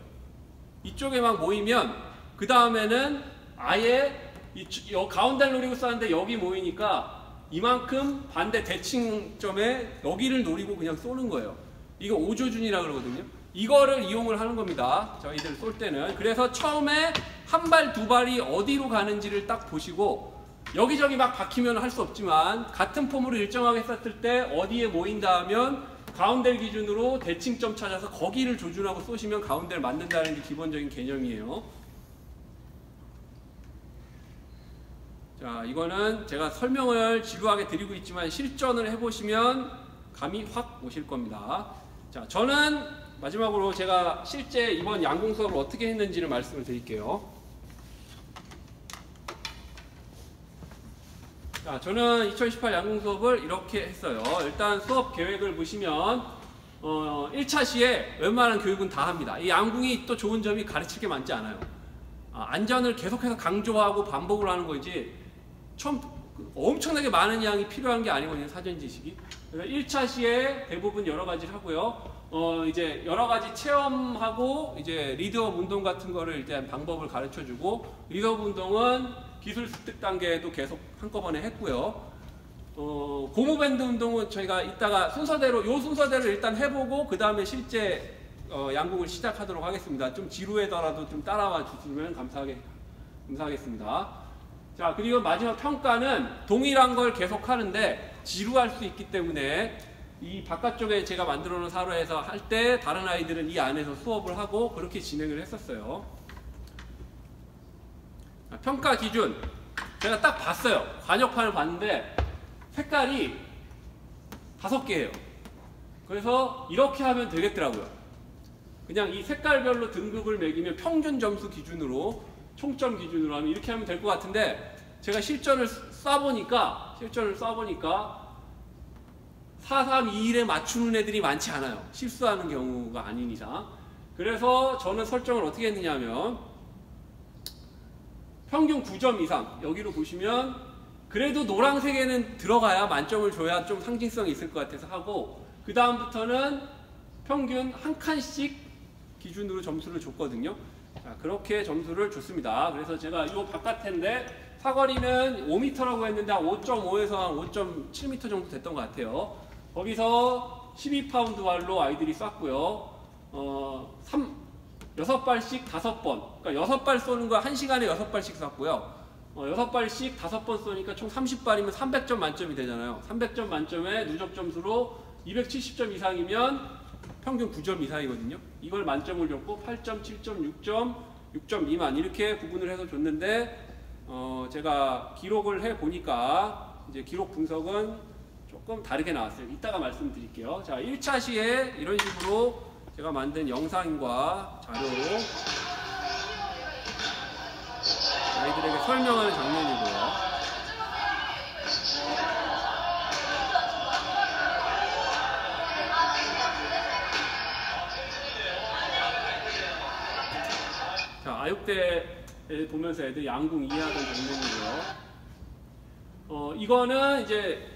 이쪽에 막 모이면 그 다음에는 아예 가운데를 노리고 쐈는데 여기 모이니까 이만큼 반대 대칭점에 여기를 노리고 그냥 쏘는 거예요. 이거 오조준이라 그러거든요. 이거를 이용을 하는 겁니다. 저희들 쏠 때는. 그래서 처음에 한 발, 두 발이 어디로 가는지를 딱 보시고 여기저기 막 박히면 할 수 없지만 같은 폼으로 일정하게 쐈을 때 어디에 모인다 하면 가운데를 기준으로 대칭점 찾아서 거기를 조준하고 쏘시면 가운데를 맞는다는 게 기본적인 개념이에요. 자, 이거는 제가 설명을 지루하게 드리고 있지만 실전을 해보시면 감이 확 오실 겁니다. 자, 저는 마지막으로 제가 실제 이번 양궁 수업을 어떻게 했는지를 말씀을 드릴게요. 자, 저는 2018 양궁 수업을 이렇게 했어요. 일단 수업 계획을 보시면 1차 시에 웬만한 교육은 다 합니다. 이 양궁이 또 좋은 점이 가르칠 게 많지 않아요. 안전을 계속해서 강조하고 반복을 하는 거지 처음 엄청나게 많은 양이 필요한 게 아니거든요. 사전 지식이. 그래서 1차 시에 대부분 여러 가지를 하고요. 이제 여러 가지 체험하고 이제 리드업 운동 같은 거를 일단 방법을 가르쳐 주고 리드업 운동은 기술 습득 단계에도 계속 한꺼번에 했고요. 고무밴드 운동은 저희가 이따가 순서대로 일단 해보고 그 다음에 실제 양궁을 시작하도록 하겠습니다. 좀 지루하더라도 좀 따라와 주시면 감사하겠습니다. 자, 그리고 마지막 평가는 동일한 걸 계속 하는데 지루할 수 있기 때문에 이 바깥쪽에 제가 만들어 놓은 사로에서 할 때 다른 아이들은 이 안에서 수업을 하고 그렇게 진행을 했었어요. 평가 기준 제가 딱 봤어요. 관역판을 봤는데 색깔이 5개예요. 그래서 이렇게 하면 되겠더라고요. 그냥 이 색깔별로 등급을 매기면 평균 점수 기준으로 총점 기준으로 하면 이렇게 하면 될 것 같은데 제가 실전을 쏴보니까 4321에 맞추는 애들이 많지 않아요. 실수하는 경우가 아닌 이상. 그래서 저는 설정을 어떻게 했느냐 하면 평균 9점 이상 여기로 보시면 그래도 노란색에는 들어가야 만점을 줘야 좀 상징성이 있을 것 같아서 하고 그 다음부터는 평균 한 칸씩 기준으로 점수를 줬거든요. 자, 그렇게 점수를 줬습니다. 그래서 제가 이 바깥인데 사거리는 5m라고 했는데 한 5.5에서 한 5.7m 정도 됐던 것 같아요. 거기서 12파운드 발로 아이들이 쐈고요. 6발씩 5번. 그러니까 6발 쏘는 거 1시간에 6발씩 쐈고요. 6발씩 5번 쏘니까 총 30발이면 300점 만점이 되잖아요. 300점 만점에 누적 점수로 270점 이상이면 평균 9점 이상이거든요. 이걸 만점을 줬고 8점, 7점, 6점, 6점 미만 이렇게 구분을 해서 줬는데 제가 기록을 해보니까 이제 기록 분석은 조금 다르게 나왔어요. 이따가 말씀드릴게요. 자, 1차 시에 이런 식으로 제가 만든 영상과 자료로 아이들에게 설명하는 장면이고요. 자, 아육대를 보면서 애들 양궁 이해하던 장면이고요. 이거는 이제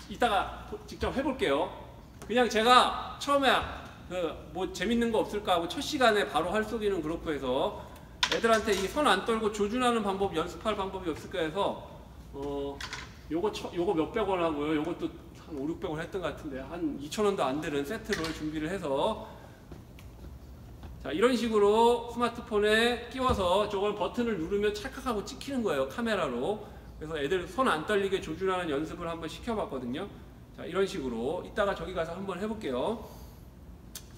이따가 직접 해볼게요. 그냥 제가 처음에 뭐 재밌는 거 없을까 하고 첫 시간에 바로 활 쏘기는 그렇고 해서 애들한테 이 손 안 떨고 조준하는 방법 연습할 방법이 없을까 해서 요거 몇백 원 하고요. 요것도 한 5, 600원 했던 것 같은데 한 2,000원도 안 되는 세트를 준비를 해서 자, 이런 식으로 스마트폰에 끼워서 저걸 버튼을 누르면 찰칵하고 찍히는 거예요. 카메라로. 그래서 애들 손 안 떨리게 조준하는 연습을 한번 시켜봤거든요. 자, 이런 식으로 이따가 저기 가서 한번 해볼게요.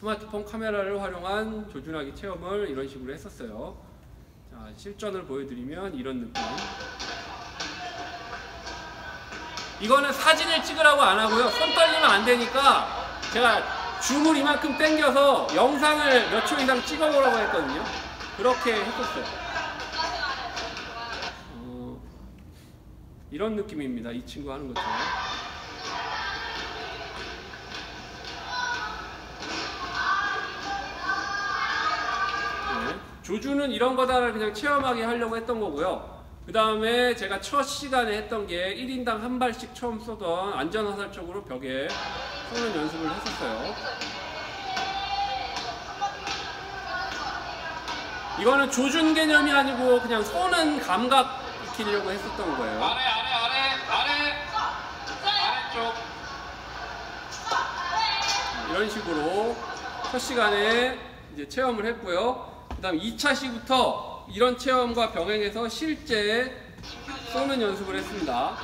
스마트폰 카메라를 활용한 조준하기 체험을 이런 식으로 했었어요. 자, 실전을 보여드리면 이런 느낌. 이거는 사진을 찍으라고 안 하고요. 손 떨리면 안 되니까 제가 줌을 이만큼 당겨서 영상을 몇 초 이상 찍어보라고 했거든요. 그렇게 했었어요. 이런 느낌입니다. 이 친구 하는 것처럼. 네. 조준은 이런 거다를 그냥 체험하게 하려고 했던 거고요. 그 다음에 제가 첫 시간에 했던 게 1인당 한 발씩 처음 쏘던 안전화살적으로 벽에 쏘는 연습을 했었어요. 이거는 조준 개념이 아니고 그냥 쏘는 감각 익히려고 했었던 거예요. 아래쪽. 이런 식으로 첫 시간에 이제 체험을 했고요. 그 다음 2차 시부터 이런 체험과 병행해서 실제 쏘는 연습을 했습니다.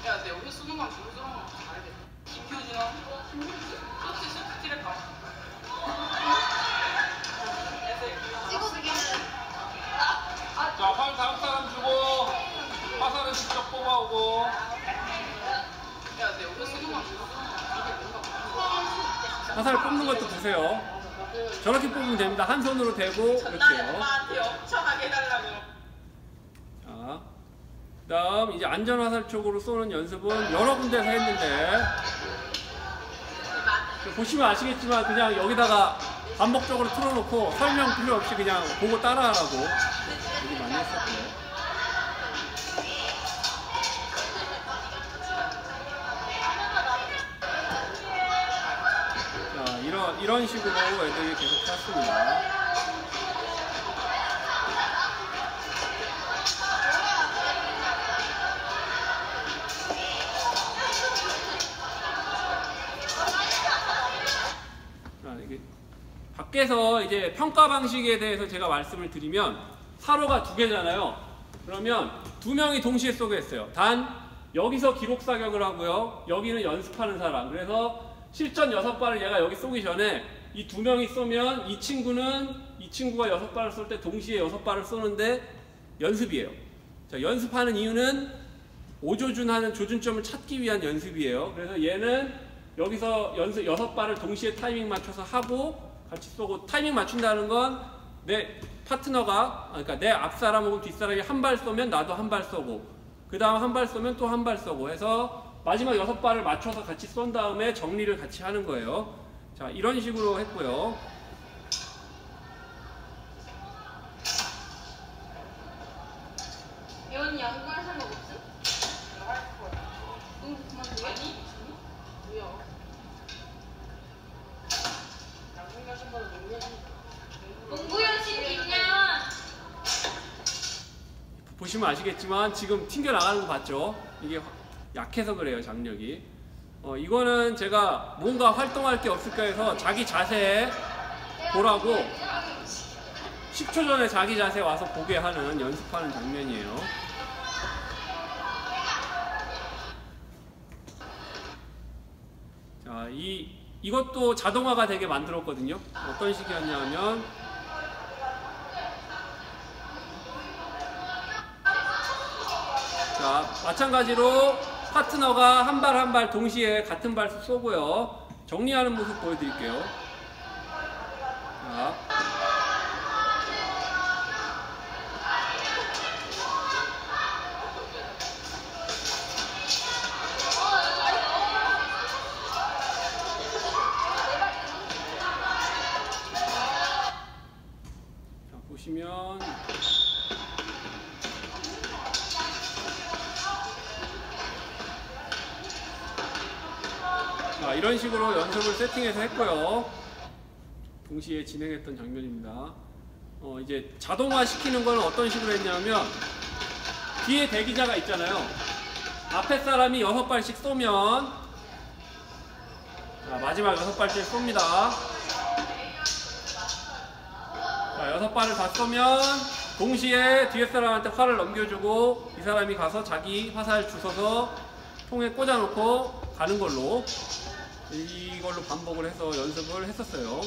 야, 내 여기 쓰는 건 조용히 잘하겠다. 김효진아, 자, 활 다음 사람 주고 화살은 직접 뽑아오고. 야, 내 여기 쓰는 건 화살 뽑는 것도 보세요. 저렇게 뽑으면 됩니다. 한 손으로 대고 이렇게요. 엄마한테 엄청나게 해달라고. 자, 그 다음 이제 안전화살 쪽으로 쏘는 연습은 여러 군데서 했는데 보시면 아시겠지만 그냥 여기다가 반복적으로 틀어놓고 설명 필요 없이 그냥 보고 따라하라고 얘기 많이 했었고요. 자, 이런 식으로 애들이 계속 탔습니다. 밖에서 이제 평가 방식에 대해서 제가 말씀을 드리면 사로가 2개잖아요. 그러면 2명이 동시에 쏘겠어요. 단 여기서 기록 사격을 하고요. 여기는 연습하는 사람. 그래서 실전 6발을 얘가 여기 쏘기 전에 이 2명이 쏘면 이 친구가 6발을 쏠 때 동시에 6발을 쏘는데 연습이에요. 자, 연습하는 이유는 오조준하는 조준점을 찾기 위한 연습이에요. 그래서 얘는 여기서 연습 6발을 동시에 타이밍 맞춰서 하고 같이 쏘고, 타이밍 맞춘다는 건 내 파트너가, 그러니까 내 앞사람하고 뒷사람이 한 발 쏘면 나도 한 발 쏘고, 그 다음 한 발 쏘면 또 한 발 쏘고 해서 마지막 6발을 맞춰서 같이 쏜 다음에 정리를 같이 하는 거예요. 자, 이런 식으로 했고요. 이건 양보할 생각 없음? 할 거야. 응, 그만둬. 아니? 뭐야? 양궁 여신보다 농구 연신 있냐? 보시면 아시겠지만 지금 튕겨 나가는 거 봤죠? 이게 약해서 그래요, 장력이. 이거는 제가 뭔가 활동할 게 없을까 해서 자기 자세 보라고 10초 전에 자기 자세 와서 보게 하는, 연습하는 장면이에요. 자, 이것도 자동화가 되게 만들었거든요. 어떤 식이었냐면 자, 마찬가지로 파트너가 한 발 한 발 동시에 같은 발 쏘고요. 정리하는 모습 보여드릴게요. 자. 자, 보시면 자, 이런 식으로 연습을 세팅해서 했고요. 동시에 진행했던 장면입니다. 이제 자동화 시키는 건 어떤 식으로 했냐면 뒤에 대기자가 있잖아요. 앞에 사람이 6발씩 쏘면 자, 마지막 6발씩 쏩니다. 자, 자, 6발을 다 쏘면 동시에 뒤에 사람한테 활을 넘겨주고 이 사람이 가서 자기 화살 주워서 통에 꽂아놓고 가는 걸로 이걸로 반복을 해서 연습을 했었어요.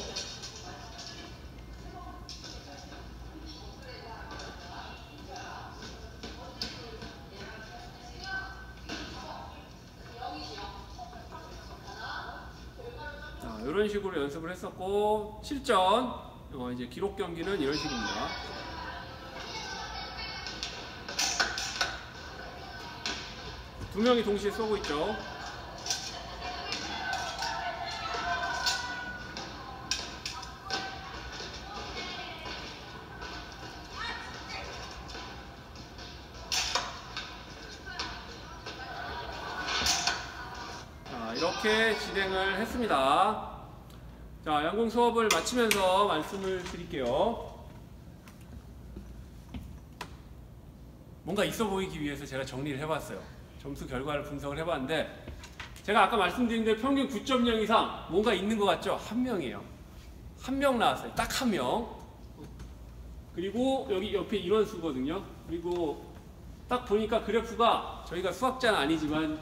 자, 이런 식으로 연습을 했었고 실전 이제 기록 경기는 이런 식입니다. 두 명이 동시에 쏘고 있죠. 자, 이렇게 진행을 했습니다. 자, 양궁 수업을 마치면서 말씀을 드릴게요. 뭔가 있어 보이기 위해서 제가 정리를 해봤어요. 점수 결과를 분석을 해봤는데 제가 아까 말씀드린 대로 평균 9.0 이상 뭔가 있는 것 같죠? 한 명이에요. 한 명 나왔어요. 딱 한 명. 그리고 여기 옆에 인원수거든요. 그리고 딱 보니까 그래프가 저희가 수학자는 아니지만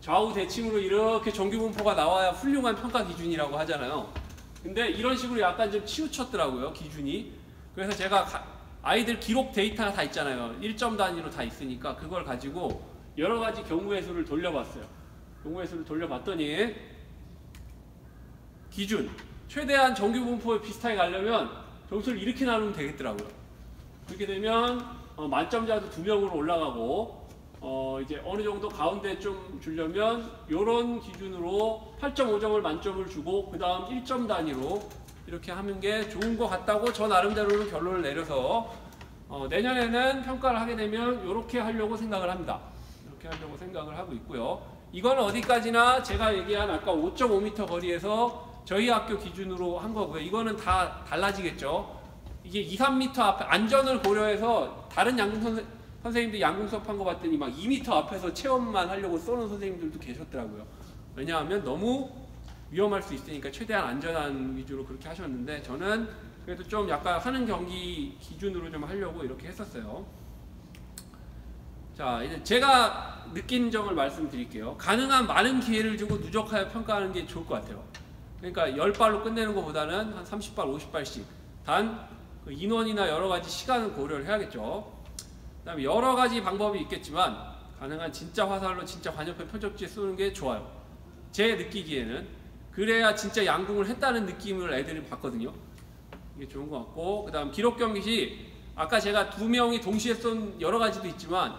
좌우 대칭으로 이렇게 정규분포가 나와야 훌륭한 평가 기준이라고 하잖아요. 근데 이런 식으로 약간 좀 치우쳤더라고요, 기준이. 그래서 제가 아이들 기록 데이터가 다 있잖아요. 1점 단위로 다 있으니까 그걸 가지고 여러 가지 경우의 수를 돌려봤어요. 경우의 수를 돌려봤더니 기준, 최대한 정규분포에 비슷하게 가려면 점수를 이렇게 나누면 되겠더라고요. 그렇게 되면 만점자도 2명으로 올라가고 이제 어느 정도 가운데 좀 주려면 이런 기준으로 8.5점을 만점을 주고 그 다음 1점 단위로 이렇게 하는 게 좋은 것 같다고 저 나름대로는 결론을 내려서 내년에는 평가를 하게 되면 이렇게 하려고 생각을 합니다. 이렇게 하려고 생각을 하고 있고요. 이건 어디까지나 제가 얘기한 아까 5.5m 거리에서 저희 학교 기준으로 한 거고요. 이거는 다 달라지겠죠. 이게 2, 3m 앞에 안전을 고려해서 다른 양궁 선생님들 양궁 수업한 거 봤더니 막 2m 앞에서 체험만 하려고 쏘는 선생님들도 계셨더라고요. 왜냐하면 너무 위험할 수 있으니까 최대한 안전한 위주로 그렇게 하셨는데 저는 그래도 좀 약간 하는 경기 기준으로 좀 하려고 이렇게 했었어요. 자, 이제 제가 느낀 점을 말씀드릴게요. 가능한 많은 기회를 주고 누적하여 평가하는 게 좋을 것 같아요. 그러니까 10발로 끝내는 것보다는 한 30발, 50발씩. 단 그 인원이나 여러 가지 시간을 고려를 해야겠죠. 그 다음에 여러 가지 방법이 있겠지만 가능한 진짜 화살로 진짜 관옆에 표적지에 쏘는 게 좋아요. 제 느끼기에는. 그래야 진짜 양궁을 했다는 느낌을 애들이 받거든요. 이게 좋은 것 같고, 그 다음 기록 경기 시 아까 제가 2명이 동시에 쏜 여러 가지도 있지만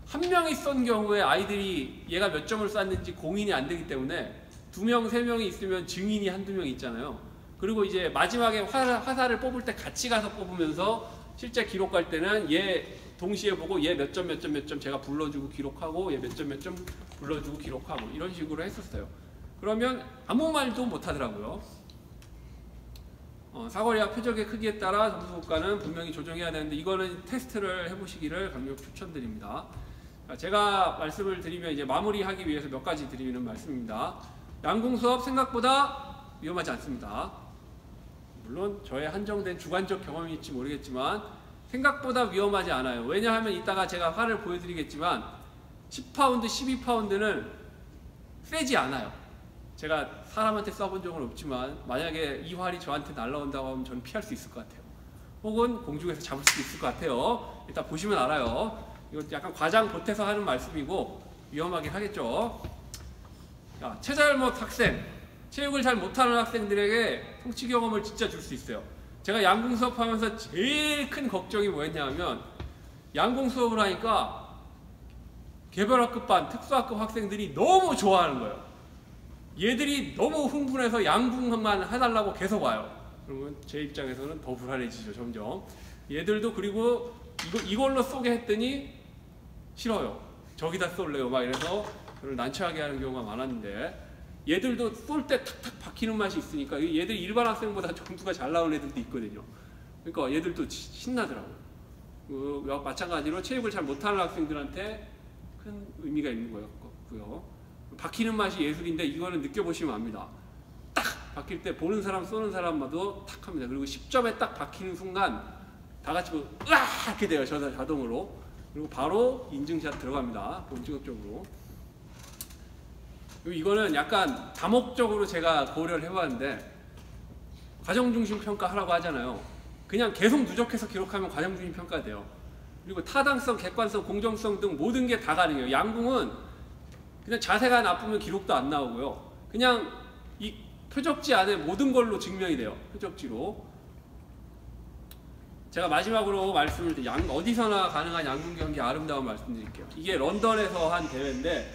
한 명이 쏜 경우에 아이들이 얘가 몇 점을 쐈는지 공인이 안 되기 때문에 2명, 3명이 있으면 증인이 한두 명 있잖아요. 그리고 이제 마지막에 화살을 뽑을 때 같이 가서 뽑으면서 실제 기록할 때는 얘 동시에 보고 얘 몇 점 몇 점 몇 점 제가 불러주고 기록하고 얘 몇 점 몇 점 불러주고 기록하고 이런 식으로 했었어요. 그러면 아무 말도 못 하더라고요. 사거리와 표적의 크기에 따라 점수 효과는 분명히 조정해야 되는데 이거는 테스트를 해보시기를 강력 추천드립니다. 제가 말씀을 드리면 이제 마무리하기 위해서 몇 가지 드리는 말씀입니다. 양궁 수업 생각보다 위험하지 않습니다. 물론 저의 한정된 주관적 경험일지 모르겠지만 생각보다 위험하지 않아요. 왜냐하면 이따가 제가 활을 보여드리겠지만 10파운드, 12파운드는 세지 않아요. 제가 사람한테 쏴본 적은 없지만 만약에 이 활이 저한테 날라온다고 하면 저는 피할 수 있을 것 같아요. 혹은 공중에서 잡을 수도 있을 것 같아요. 일단 보시면 알아요. 이거 약간 과장 보태서 하는 말씀이고 위험하긴 하겠죠. 자, 체잘못 학생, 체육을 잘 못하는 학생들에게 성취 경험을 진짜 줄 수 있어요. 제가 양궁 수업하면서 제일 큰 걱정이 뭐였냐면 양궁 수업을 하니까 개별학급반, 특수학급 학생들이 너무 좋아하는 거예요. 얘들이 너무 흥분해서 양궁만 해달라고 계속 와요. 그러면 제 입장에서는 더 불안해지죠, 점점. 얘들도 그리고 이걸로 쏘게 했더니 싫어요. 저기다 쏠래요. 막 이래서 저를 난처하게 하는 경우가 많았는데 얘들도 쏠 때 탁탁 박히는 맛이 있으니까 얘들 일반 학생보다 점수가 잘 나오는 애들도 있거든요. 그러니까 얘들도 신나더라고요. 마찬가지로 체육을 잘 못하는 학생들한테 큰 의미가 있는 것 같고요. 박히는 맛이 예술인데 이거는 느껴보시면 압니다. 딱 박힐 때 보는 사람 쏘는 사람마도 탁 합니다. 그리고 10점에 딱 박히는 순간 다 같이 으아 이렇게 돼요. 자동으로. 그리고 바로 인증샷 들어갑니다. 본직업적으로. 이거는 약간 다목적으로 제가 고려를 해봤는데 과정중심 평가하라고 하잖아요. 그냥 계속 누적해서 기록하면 과정중심 평가돼요. 그리고 타당성, 객관성, 공정성 등 모든 게 다 가능해요. 양궁은 그냥 자세가 나쁘면 기록도 안 나오고요. 그냥 이 표적지 안에 모든 걸로 증명이 돼요. 표적지로. 제가 마지막으로 말씀을 어디서나 가능한 양궁 경기 아름다운 말씀드릴게요. 이게 런던에서 한 대회인데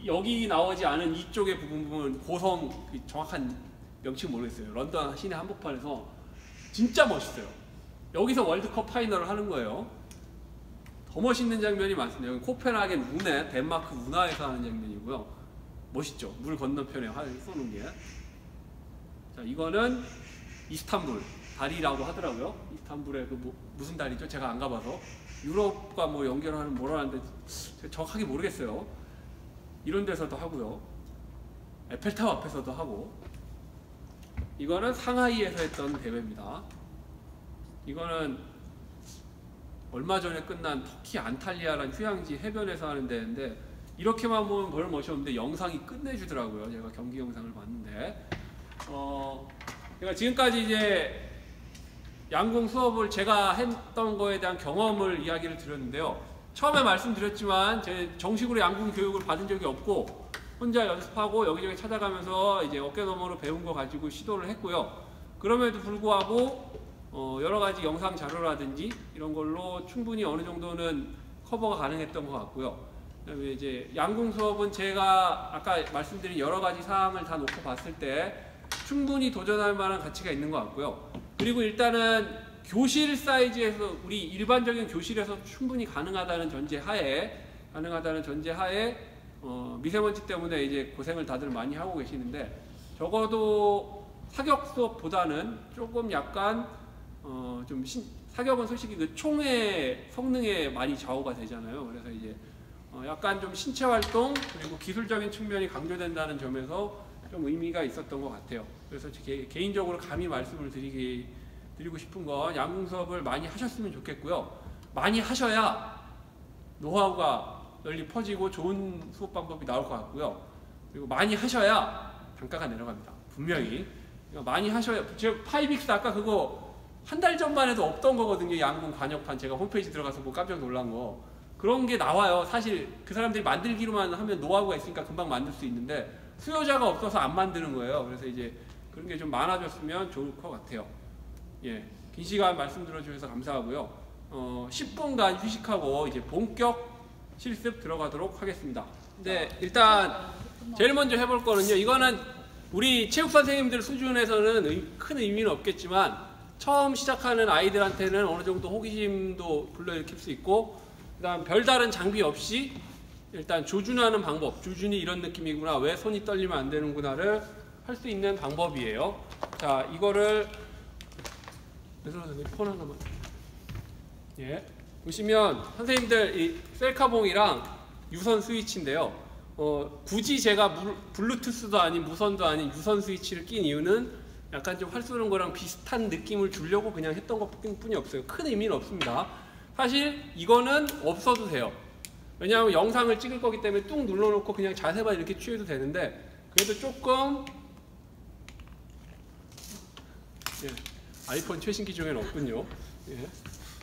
여기 나오지 않은 이쪽의 부분은 고성 정확한 명칭 모르겠어요. 런던 시내 한복판에서 진짜 멋있어요. 여기서 월드컵 파이널을 하는 거예요. 더 멋있는 장면이 많습니다. 여기 코펜하겐 운해 덴마크 운하에서 하는 장면이고요. 멋있죠. 물 건너편에 활 쏘는 게. 자, 이거는 이스탄불 다리라고 하더라고요. 이스탄불의 무슨 다리죠? 제가 안 가봐서 유럽과 뭐 연결하는 뭐라 하는데 정확하게 모르겠어요. 이런 데서도 하고요. 에펠탑 앞에서도 하고. 이거는 상하이에서 했던 대회입니다. 이거는 얼마 전에 끝난 터키 안탈리아라는 휴양지 해변에서 하는 데인데 이렇게만 보면 별 멋이 없는데 영상이 끝내주더라고요. 제가 경기 영상을 봤는데 제가 지금까지 이제 양궁 수업을 제가 했던 거에 대한 경험을 이야기를 드렸는데요. 처음에 말씀드렸지만 제 정식으로 양궁 교육을 받은 적이 없고 혼자 연습하고 여기저기 찾아가면서 이제 어깨너머로 배운 거 가지고 시도를 했고요. 그럼에도 불구하고 여러 가지 영상 자료라든지 이런 걸로 충분히 어느 정도는 커버가 가능했던 것 같고요. 그다음에 이제 양궁 수업은 제가 아까 말씀드린 여러 가지 사항을 다 놓고 봤을 때 충분히 도전할 만한 가치가 있는 것 같고요. 그리고 일단은 교실 사이즈에서 우리 일반적인 교실에서 충분히 가능하다는 전제하에 미세먼지 때문에 이제 고생을 다들 많이 하고 계시는데 적어도 사격 수업보다는 조금 약간 사격은 솔직히 그 총의 성능에 많이 좌우가 되잖아요. 그래서 이제 약간 좀 신체 활동 그리고 기술적인 측면이 강조된다는 점에서 좀 의미가 있었던 것 같아요. 그래서 개인적으로 감히 말씀을 드리고 싶은 건 양궁 수업을 많이 하셨으면 좋겠고요. 많이 하셔야 노하우가 널리 퍼지고 좋은 수업 방법이 나올 것 같고요. 그리고 많이 하셔야 단가가 내려갑니다. 분명히. 그러니까 많이 하셔야. 제가 파이빅스 아까 그거 한 달 전만 해도 없던 거거든요. 양궁 관역판 제가 홈페이지 들어가서 뭐 깜짝 놀란 거. 그런 게 나와요. 사실 그 사람들이 만들기로만 하면 노하우가 있으니까 금방 만들 수 있는데 수요자가 없어서 안 만드는 거예요. 그래서 이제 그런 게 좀 많아졌으면 좋을 것 같아요. 예, 긴 시간 말씀 들어주셔서 감사하고요. 10분간 휴식하고 이제 본격 실습 들어가도록 하겠습니다. 근데 일단 제일 먼저 해볼 거는요. 이거는 우리 체육 선생님들 수준에서는 큰 의미는 없겠지만 처음 시작하는 아이들한테는 어느 정도 호기심도 불러일으킬 수 있고 그다음 별다른 장비 없이 일단 조준하는 방법, 조준이 이런 느낌이구나, 왜 손이 떨리면 안 되는구나를 할 수 있는 방법이에요. 자, 이거를 폰 하나만. 예, 보시면 선생님들 이 셀카봉이랑 유선 스위치인데요. 굳이 제가 블루투스도 아닌 무선도 아닌 유선 스위치를 낀 이유는 약간 좀 활 쏘는 거랑 비슷한 느낌을 주려고 그냥 했던 것뿐이 없어요. 큰 의미는 없습니다. 사실 이거는 없어도 돼요. 왜냐하면 영상을 찍을 거기 때문에 뚝 눌러놓고 그냥 자세만 이렇게 취해도 되는데 그래도 조금 아이폰 최신 기종에는 없군요.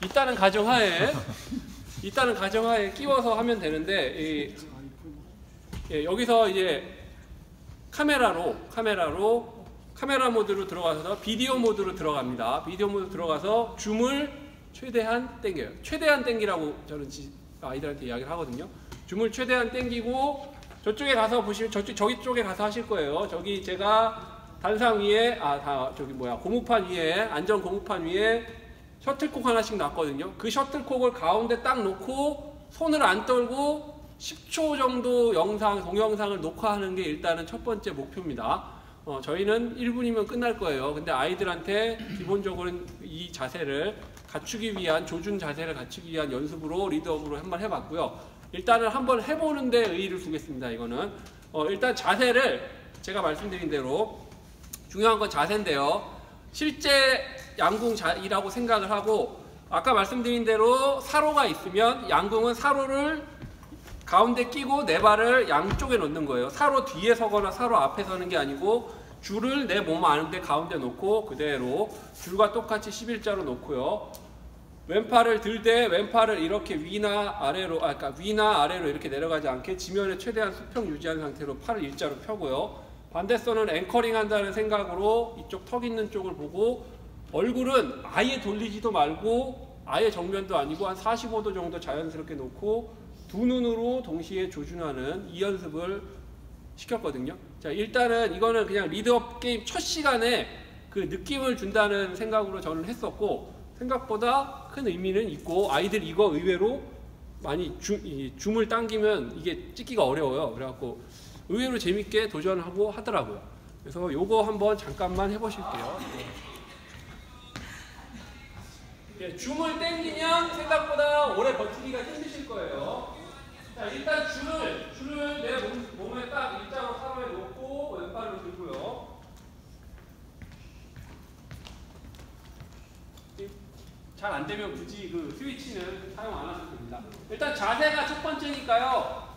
있다는 가정하에 끼워서 하면 되는데 여기서 이제 카메라 모드로 들어가서 비디오 모드로 들어갑니다. 비디오 모드 들어가서 줌을 최대한 당겨요. 최대한 당기라고 저는 아이들한테 이야기를 하거든요. 줌을 최대한 당기고 저쪽에 가서 보시면 저기 쪽에 가서 하실 거예요. 저기 제가 단상 위에 고무판 위에 안전 고무판 위에 셔틀콕 하나씩 놨거든요. 그 셔틀콕을 가운데 딱 놓고 손을 안 떨고 10초 정도 동영상을 녹화하는 게 일단은 첫 번째 목표입니다. 저희는 1분이면 끝날 거예요. 근데 아이들한테 기본적으로는 이 자세를 갖추기 위한 조준 자세를 갖추기 위한 연습으로 리드업으로 한번 해봤고요. 일단은 한번 해보는데 의의를 두겠습니다. 이거는 일단 자세를 제가 말씀드린 대로 중요한 건 자세인데요. 실제 양궁이라고 생각을 하고 아까 말씀드린 대로 사로가 있으면 양궁은 사로를 가운데 끼고 내 발을 양쪽에 놓는 거예요. 사로 뒤에 서거나 사로 앞에 서는 게 아니고 줄을 내 몸 안에 가운데 놓고 그대로 줄과 똑같이 11자로 놓고요. 왼팔을 들 때 왼팔을 이렇게 위나 아래로, 그러니까 위나 아래로 이렇게 내려가지 않게 지면에 최대한 수평 유지한 상태로 팔을 일자로 펴고요. 반대손은 앵커링 한다는 생각으로 이쪽 턱 있는 쪽을 보고 얼굴은 아예 돌리지도 말고 아예 정면도 아니고 한 45도 정도 자연스럽게 놓고 두 눈으로 동시에 조준하는 이 연습을 시켰거든요. 자, 일단은 이거는 그냥 리드업 게임 첫 시간에 그 느낌을 준다는 생각으로 저는 했었고 생각보다 큰 의미는 있고 아이들 이거 의외로 많이 줌을 당기면 이게 찍기가 어려워요. 그래갖고 의외로 재밌게 도전하고 하더라고요. 그래서 요거 한번 잠깐만 해보실게요. 예, 줌을 당기면 생각보다 오래 버티기가 힘드실 거예요. 자, 일단 줄을 내 몸에 딱 일자로 사로에 놓고 왼발로 들고요. 잘 안 되면 굳이 그 스위치는 사용 안 하셔도 됩니다. 일단 자세가 첫 번째니까요.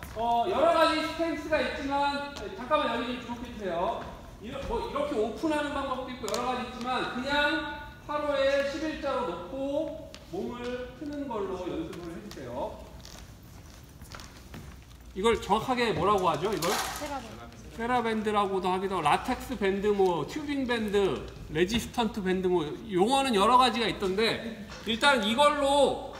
여러 가지 스탠스가 있지만 잠깐만 여기 좀 주목해 주세요. 이렇게 오픈하는 방법도 있고 여러 가지 있지만 그냥 사로에 11자로 놓고 몸을 트는 걸로 연습을 해주세요. 이걸 정확하게 뭐라고 하죠? 이걸? 세라밴드라고도 하기도 하고 라텍스 밴드, 뭐 튜빙 밴드, 레지스턴트 밴드 뭐 용어는 여러 가지가 있던데 일단 이걸로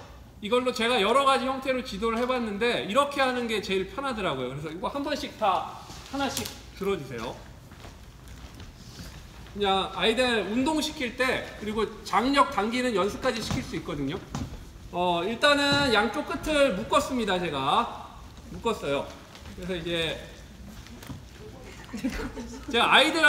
제가 여러 가지 형태로 지도를 해봤는데 이렇게 하는 게 제일 편하더라고요. 그래서 이거 한 번씩 다 하나씩 들어주세요. 그냥 아이들 운동시킬 때 그리고 장력 당기는 연습까지 시킬 수 있거든요. 일단은 양쪽 끝을 묶었습니다. 제가 묶었어요. 그래서 이제 제가 아이들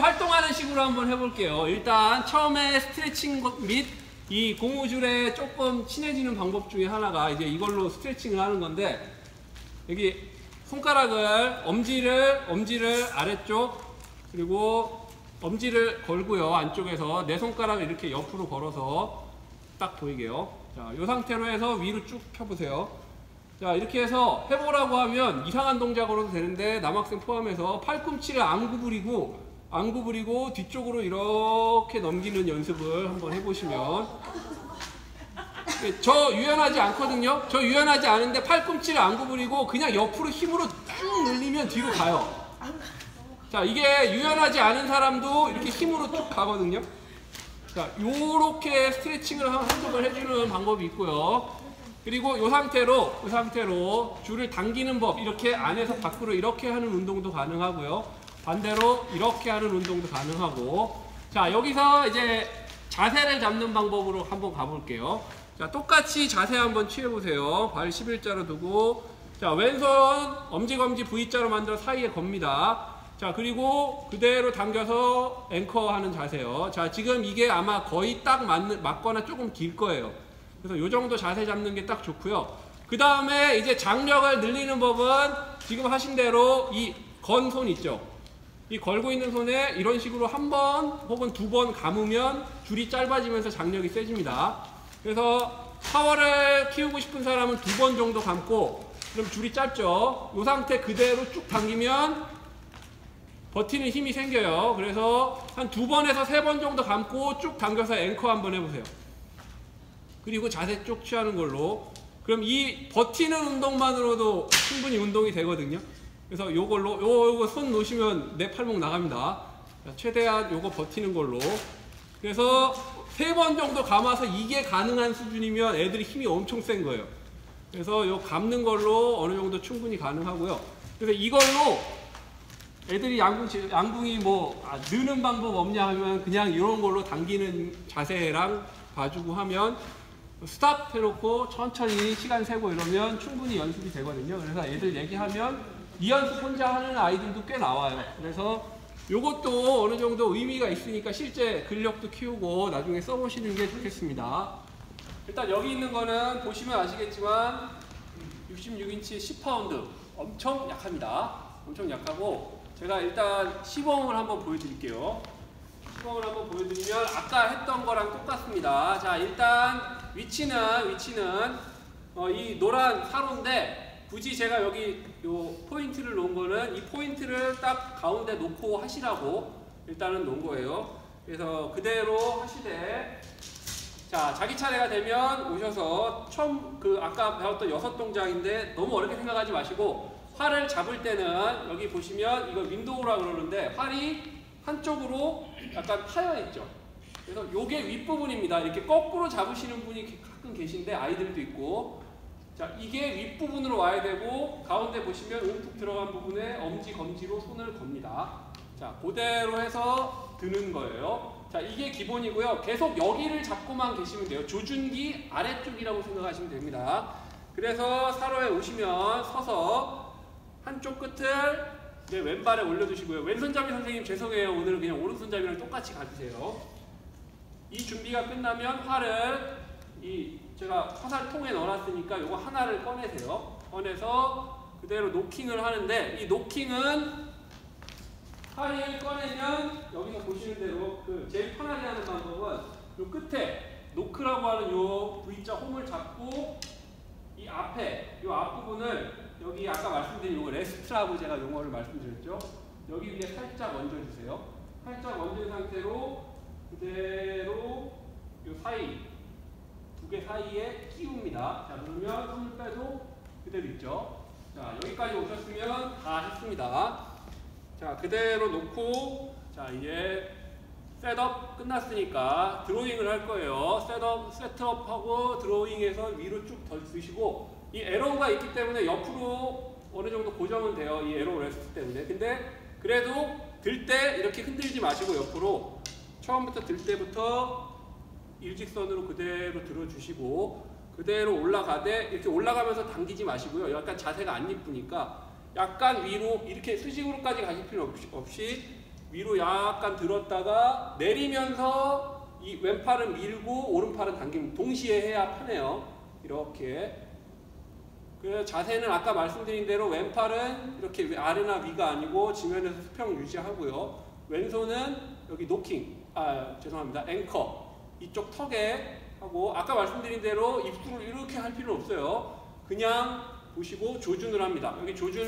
활동하는 식으로 한번 해볼게요. 일단 처음에 스트레칭 및 이 고무줄에 조금 친해지는 방법 중에 하나가 이제 이걸로 스트레칭을 하는 건데 여기 손가락을 엄지를 아래쪽 그리고 엄지를 걸고요. 안쪽에서 내 손가락을 이렇게 옆으로 걸어서 딱 보이게요. 자, 이 상태로 해서 위로 쭉 펴보세요. 자, 이렇게 해서 해보라고 하면 이상한 동작으로도 되는데 남학생 포함해서 팔꿈치를 안 구부리고 뒤쪽으로 이렇게 넘기는 연습을 한번 해보시면 저 유연하지 않거든요. 저 유연하지 않은데 팔꿈치를 안 구부리고 그냥 옆으로 힘으로 쭉 늘리면 뒤로 가요. 자, 이게 유연하지 않은 사람도 이렇게 힘으로 쭉 가거든요. 자, 요렇게 스트레칭을 한쪽을 해주는 방법이 있고요. 그리고 이 상태로 줄을 당기는 법, 이렇게 안에서 밖으로 이렇게 하는 운동도 가능하고요. 반대로 이렇게 하는 운동도 가능하고. 자, 여기서 이제 자세를 잡는 방법으로 한번 가볼게요. 자, 똑같이 자세 한번 취해보세요. 발 11자로 두고, 자, 왼손 엄지검지 V자로 만들어 사이에 겁니다. 자, 그리고 그대로 당겨서 앵커 하는 자세요. 자, 지금 이게 아마 거의 딱 맞거나 조금 길 거예요. 그래서 요 정도 자세 잡는 게 딱 좋고요. 그 다음에 이제 장력을 늘리는 법은 지금 하신 대로 이 건 손 있죠? 이 걸고 있는 손에 이런 식으로 한 번 혹은 두 번 감으면 줄이 짧아지면서 장력이 세집니다. 그래서 파워를 키우고 싶은 사람은 두 번 정도 감고 그럼 줄이 짧죠? 이 상태 그대로 쭉 당기면 버티는 힘이 생겨요. 그래서 한 두 번에서 세 번 정도 감고 쭉 당겨서 앵커 한번 해보세요. 그리고 자세 쭉 취하는 걸로. 그럼 이 버티는 운동만으로도 충분히 운동이 되거든요. 그래서 요거 손 놓으시면 내 팔목 나갑니다. 자, 최대한 요거 버티는 걸로. 그래서 세 번 정도 감아서 이게 가능한 수준이면 애들이 힘이 엄청 센 거예요. 그래서 요 감는 걸로 어느 정도 충분히 가능하고요. 그래서 이걸로 애들이 양궁이 느는 방법 없냐 하면 그냥 이런 걸로 당기는 자세랑 봐주고 하면 스탑 해놓고 천천히 시간 세고 이러면 충분히 연습이 되거든요. 그래서 애들 얘기하면 이 연습 혼자 하는 아이들도 꽤 나와요. 그래서 요것도 어느 정도 의미가 있으니까 실제 근력도 키우고 나중에 써보시는 게 좋겠습니다. 일단 여기 있는 거는 보시면 아시겠지만 66인치 10파운드 엄청 약합니다. 엄청 약하고 제가 일단 시범을 한번 보여드릴게요. 시범을 한번 보여드리면 아까 했던 거랑 똑같습니다. 자, 일단 위치는 이 노란 사로인데 굳이 제가 여기 요 포인트를 놓은 거는 이 포인트를 딱 가운데 놓고 하시라고 일단은 놓은 거예요. 그래서 그대로 하시되 자, 자기 차례가 되면 오셔서 처음 아까 배웠던 6동작인데 너무 어렵게 생각하지 마시고 활을 잡을 때는 여기 보시면 이거 윈도우라고 그러는데 활이 한쪽으로 약간 파여 있죠. 그래서 요게 윗부분입니다. 이렇게 거꾸로 잡으시는 분이 가끔 계신데 아이들도 있고 자, 이게 윗부분으로 와야 되고 가운데 보시면 움푹 들어간 부분에 엄지, 검지로 손을 겁니다. 자, 그대로 해서 드는 거예요. 자, 이게 기본이고요. 계속 여기를 잡고만 계시면 돼요. 조준기 아래쪽이라고 생각하시면 됩니다. 그래서 사로에 오시면 서서 한쪽 끝을 왼발에 올려두시고요. 왼손잡이 선생님 죄송해요. 오늘은 그냥 오른손잡이랑 똑같이 가주세요. 이 준비가 끝나면 활을 제가 화살통에 넣어놨으니까 이거 하나를 꺼내세요. 꺼내서 그대로 노킹을 하는데 이 노킹은 활을 꺼내면 여기서 보시는 대로 제일 편하게 하는 방법은 요 끝에 노크라고 하는 요 V자 홈을 잡고 이 앞에 요 앞부분을 여기 아까 말씀드린 요거 레스트라고 제가 용어를 말씀드렸죠. 여기 위에 살짝 얹어주세요. 살짝 얹은 상태로 그대로 요 사이 두 개 사이에 끼웁니다. 자, 그러면 손을 빼도 그대로 있죠. 자, 여기까지 오셨으면 다 했습니다. 자, 그대로 놓고 자, 이제 셋업 끝났으니까 드로잉을 할 거예요. 셋업하고 드로잉해서 위로 쭉 더 드시고 이 에러가 있기 때문에 옆으로 어느 정도 고정은 돼요. 이 에러 레스트 때문에. 근데 그래도 들 때 이렇게 흔들지 마시고 옆으로 처음부터 들 때부터 일직선으로 그대로 들어주시고 그대로 올라가되 이렇게 올라가면서 당기지 마시고요. 약간 자세가 안 이쁘니까 약간 위로 이렇게 수직으로까지 가실 필요 없이 위로 약간 들었다가 내리면서 이 왼팔은 밀고 오른팔은 당기면 동시에 해야 편해요. 이렇게. 그 자세는 아까 말씀드린 대로 왼팔은 이렇게 아래나 위가 아니고 지면에서 수평 유지하고요. 왼손은 여기 노킹, 죄송합니다. 앵커 이쪽 턱에 하고 아까 말씀드린 대로 입술을 이렇게 할 필요 없어요. 그냥 보시고 조준을 합니다. 여기 조준기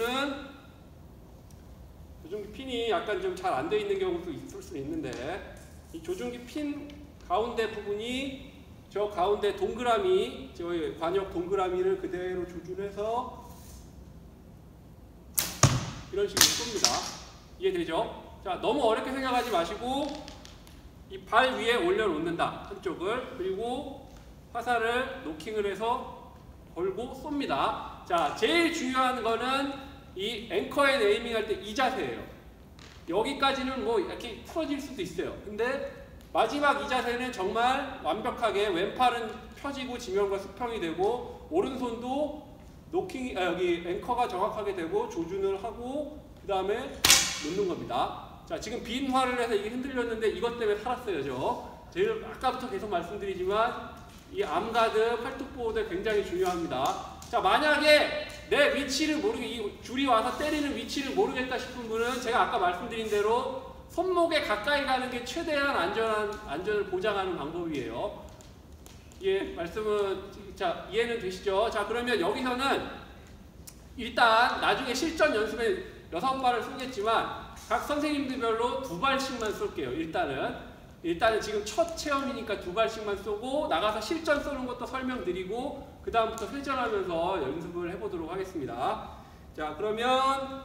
핀이 약간 좀 잘 안 돼 있는 경우도 있을 수 있는데 이 조준기 핀 가운데 부분이 저 가운데 동그라미, 저희 관역 동그라미를 그대로 조준해서 이런 식으로 쏩니다. 이해되죠? 자, 너무 어렵게 생각하지 마시고 이 발 위에 올려놓는다. 한쪽을. 그리고 화살을 노킹을 해서 걸고 쏩니다. 자, 제일 중요한 거는 이 앵커에 네이밍 할 때 이 자세예요. 여기까지는 뭐 이렇게 풀어질 수도 있어요. 근데 마지막 이 자세는 정말 완벽하게 왼팔은 펴지고 지면과 수평이 되고 오른손도 노킹, 여기 앵커가 정확하게 되고 조준을 하고 그 다음에 놓는 겁니다. 자, 지금 빈 활을 해서 이게 흔들렸는데 이것 때문에 살았어요. 제일 아까부터 계속 말씀드리지만 이 암가드, 팔뚝보호대 굉장히 중요합니다. 자, 만약에 내 위치를 이 줄이 와서 때리는 위치를 모르겠다 싶은 분은 제가 아까 말씀드린 대로 손목에 가까이 가는 게 최대한 안전을 보장하는 방법이에요. 말씀은 이해는 되시죠? 자, 그러면 여기서는 일단 나중에 실전 연습에 6발을 쏘겠지만 각 선생님들별로 2발씩만 쏠게요. 일단은 지금 첫 체험이니까 2발씩만 쏘고 나가서 실전 쏘는 것도 설명드리고 그 다음부터 회전하면서 연습을 해보도록 하겠습니다. 자, 그러면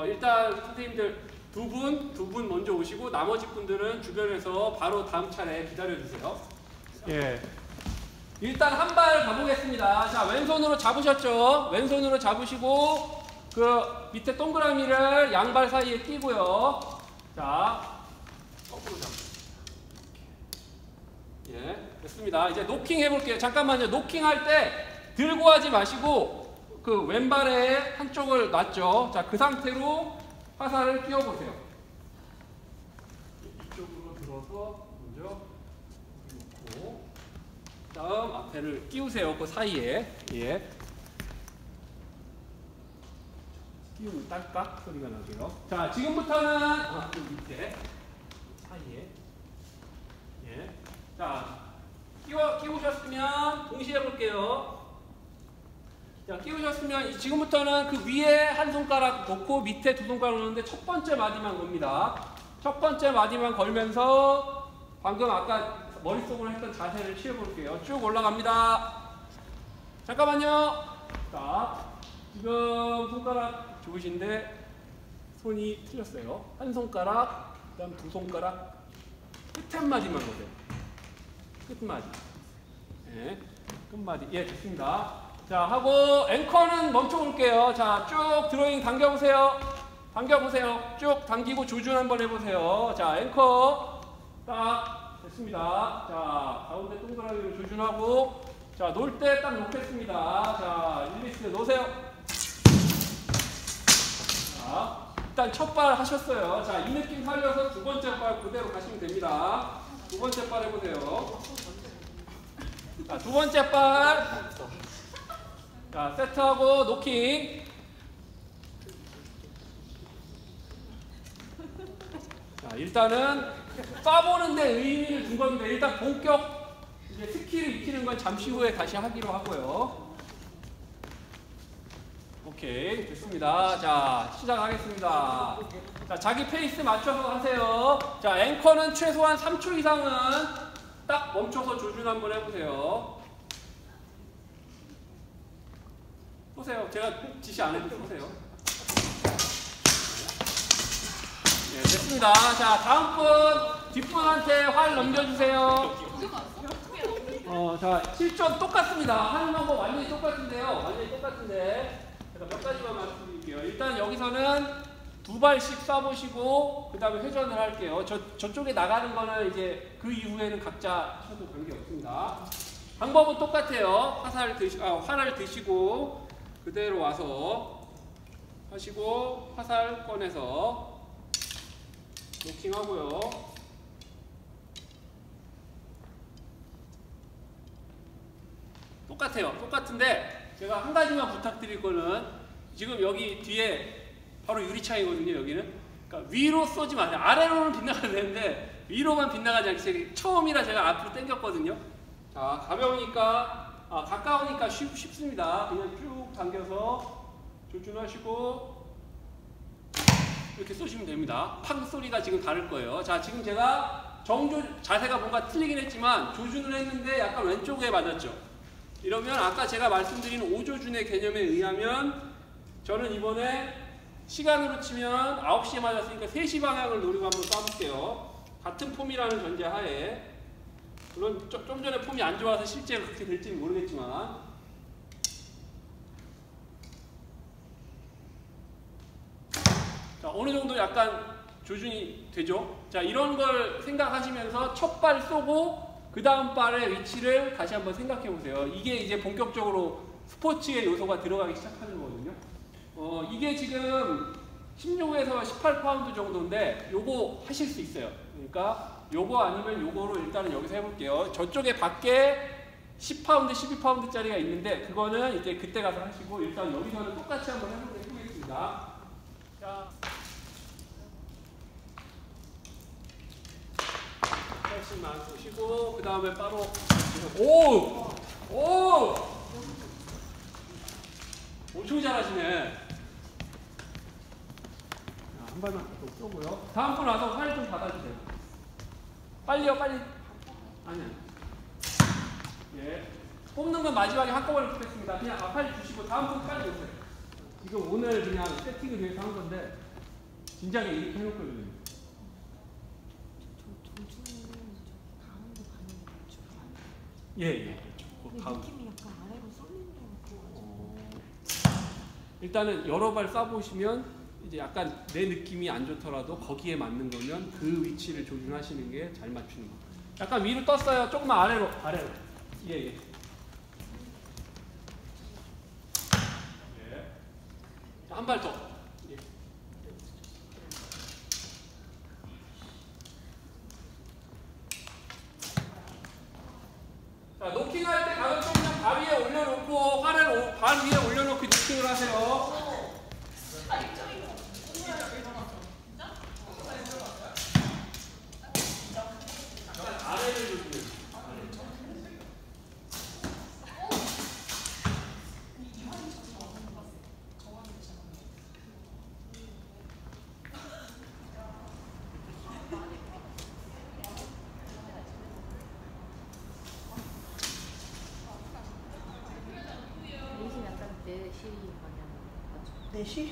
일단 선생님들 두 분 먼저 오시고 나머지 분들은 주변에서 바로 다음 차례 기다려주세요. 예. 일단 한 발 가보겠습니다. 자, 왼손으로 잡으셨죠? 왼손으로 잡으시고 그 밑에 동그라미를 양발 사이에 끼고요. 자, 거꾸로 잡으세요. 예, 됐습니다. 이제 노킹 해볼게요. 잠깐만요. 노킹 할 때 들고 하지 마시고 그 왼발에 한쪽을 놨죠. 자, 그 상태로 화살을 끼워보세요. 이쪽으로 들어서 먼저 놓고 다음 앞에를 끼우세요. 그 사이에. 예. 끼우면 딸깍 소리가 나고요. 자, 지금부터는 그 밑에 사이에. 예. 자, 끼우셨으면 자, 끼우셨으면 지금부터는 그 위에 한 손가락 놓고 밑에 두 손가락 놓는데 첫 번째 마디만 겁니다. 첫 번째 마디만 걸면서 방금 아까 머릿속으로 했던 자세를 취해볼게요. 쭉 올라갑니다. 잠깐만요. 자, 지금 손가락 좋으신데 손이 틀렸어요. 한 손가락, 그 다음 두 손가락, 끝 한마디만 보세요. 끝마디. 네, 끝마디. 예, 좋습니다. 자, 하고 앵커는 멈춰볼게요. 자, 쭉 드로잉 당겨보세요. 당겨보세요. 쭉 당기고 조준 한번 해보세요. 자, 앵커 딱 됐습니다. 자, 가운데 동그라미로 조준하고 자, 놓을 때 딱 놓겠습니다. 자, 릴리스 놓으세요. 자, 일단 첫 발 하셨어요. 자, 이 느낌 살려서 두 번째 발 그대로 가시면 됩니다. 두 번째 발 해보세요. 자, 두 번째 발. 자, 세트하고 노킹. 자, 일단은 쏴보는 데 의미를 둔 겁니다. 일단 본격 이제 스킬을 익히는 건 잠시 후에 다시 하기로 하고요. 오케이, 됐습니다. 자, 시작하겠습니다. 자, 자기 페이스 맞춰서 하세요. 자, 앵커는 최소한 3초 이상은 딱 멈춰서 조준 한번 해보세요. 보세요. 제가 꼭 지시 안 해도 보세요. 네, 됐습니다. 자, 다음 분, 뒷분한테 활 넘겨주세요. 자, 실전 똑같습니다. 하는 방법 완전히 똑같은데요. 완전히 똑같은데. 제가 몇 가지만 말씀드릴게요. 일단 여기서는 두 발씩 쏴보시고, 그 다음에 회전을 할게요. 저쪽에 나가는 거는 이제 그 이후에는 각자 쳐도 관계없습니다. 방법은 똑같아요. 활을 드시고, 그대로 와서 하시고 화살 꺼내서 노킹하고요. 똑같아요. 똑같은데 제가 한 가지만 부탁드릴 거는 지금 여기 뒤에 바로 유리창이거든요. 여기는 그러니까 위로 쏘지 마세요. 아래로는 빗나가야 되는데 위로만 빗나가지 않게 처음이라 제가 앞으로 당겼거든요. 자, 가벼우니까 가까우니까 쉽습니다. 그냥 쭉 당겨서 조준하시고 이렇게 쏘시면 됩니다. 팡 소리가 지금 다를 거예요. 자, 지금 제가 자세가 뭔가 틀리긴 했지만 조준을 했는데 약간 왼쪽에 맞았죠. 이러면 아까 제가 말씀드린 5조준의 개념에 의하면 저는 이번에 시간으로 치면 9시에 맞았으니까 3시 방향을 노리고 한번 쏴볼게요. 같은 폼이라는 전제하에 물론 좀 전에 폼이 안 좋아서 실제로 그렇게 될지는 모르겠지만 자, 어느 정도 약간 조준이 되죠? 자, 이런 걸 생각하시면서 첫 발 쏘고 그 다음 발의 위치를 다시 한번 생각해 보세요. 이게 이제 본격적으로 스포츠의 요소가 들어가기 시작하는 거거든요. 이게 지금 16에서 18파운드 정도인데 요거 하실 수 있어요. 그러니까 요거 아니면 요거로 일단은 여기서 해볼게요. 저쪽에 밖에 10파운드, 12파운드짜리가 있는데 그거는 이제 그때 가서 하시고 일단 여기서는 똑같이 한번 해보겠습니다. 자, 훨씬만 쏘시고 그 다음에 바로 엄청 잘하시네. 자, 한 발만 더 쏘고요. 다음 분 와서 활 좀 받아주세요. 빨리요, 빨리. 아니야. 예. 뽑는 건 마지막에 한꺼번에 뽑겠습니다. 그냥 활 주시고 다음 분 빨리 오세요. 지금 오늘 그냥 세팅을 위해서 한 건데 진작에 이렇게 해놓거든요. 예. 느낌이 약간 아래로 쏠리는 것 일단은 여러 발 쏴보시면 이제 약간 내 느낌이 안 좋더라도 거기에 맞는 거면 그 위치를 조준하시는 게 잘 맞추는 거예요. 약간 위로 떴어요. 조금만 아래로. 예. 한 발 더. 예. 자, 노킹할 때 가급적 그냥 발 위에 올려놓고 활을 발 위에 올려놓고 노킹을 하세요. 아래를 조심해요. 4시?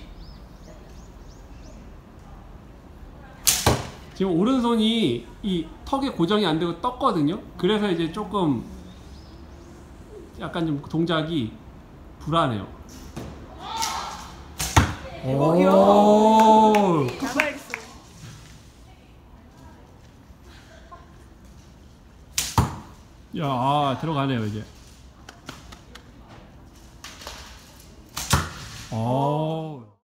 지금 오른손이 이 턱에 고정이 안 되고 떴거든요. 그래서 이제 조금 약간 좀 동작이 불안해요. 대박이야. 오. 잡아야겠어. 야, 아, 들어가네요 이제. 오.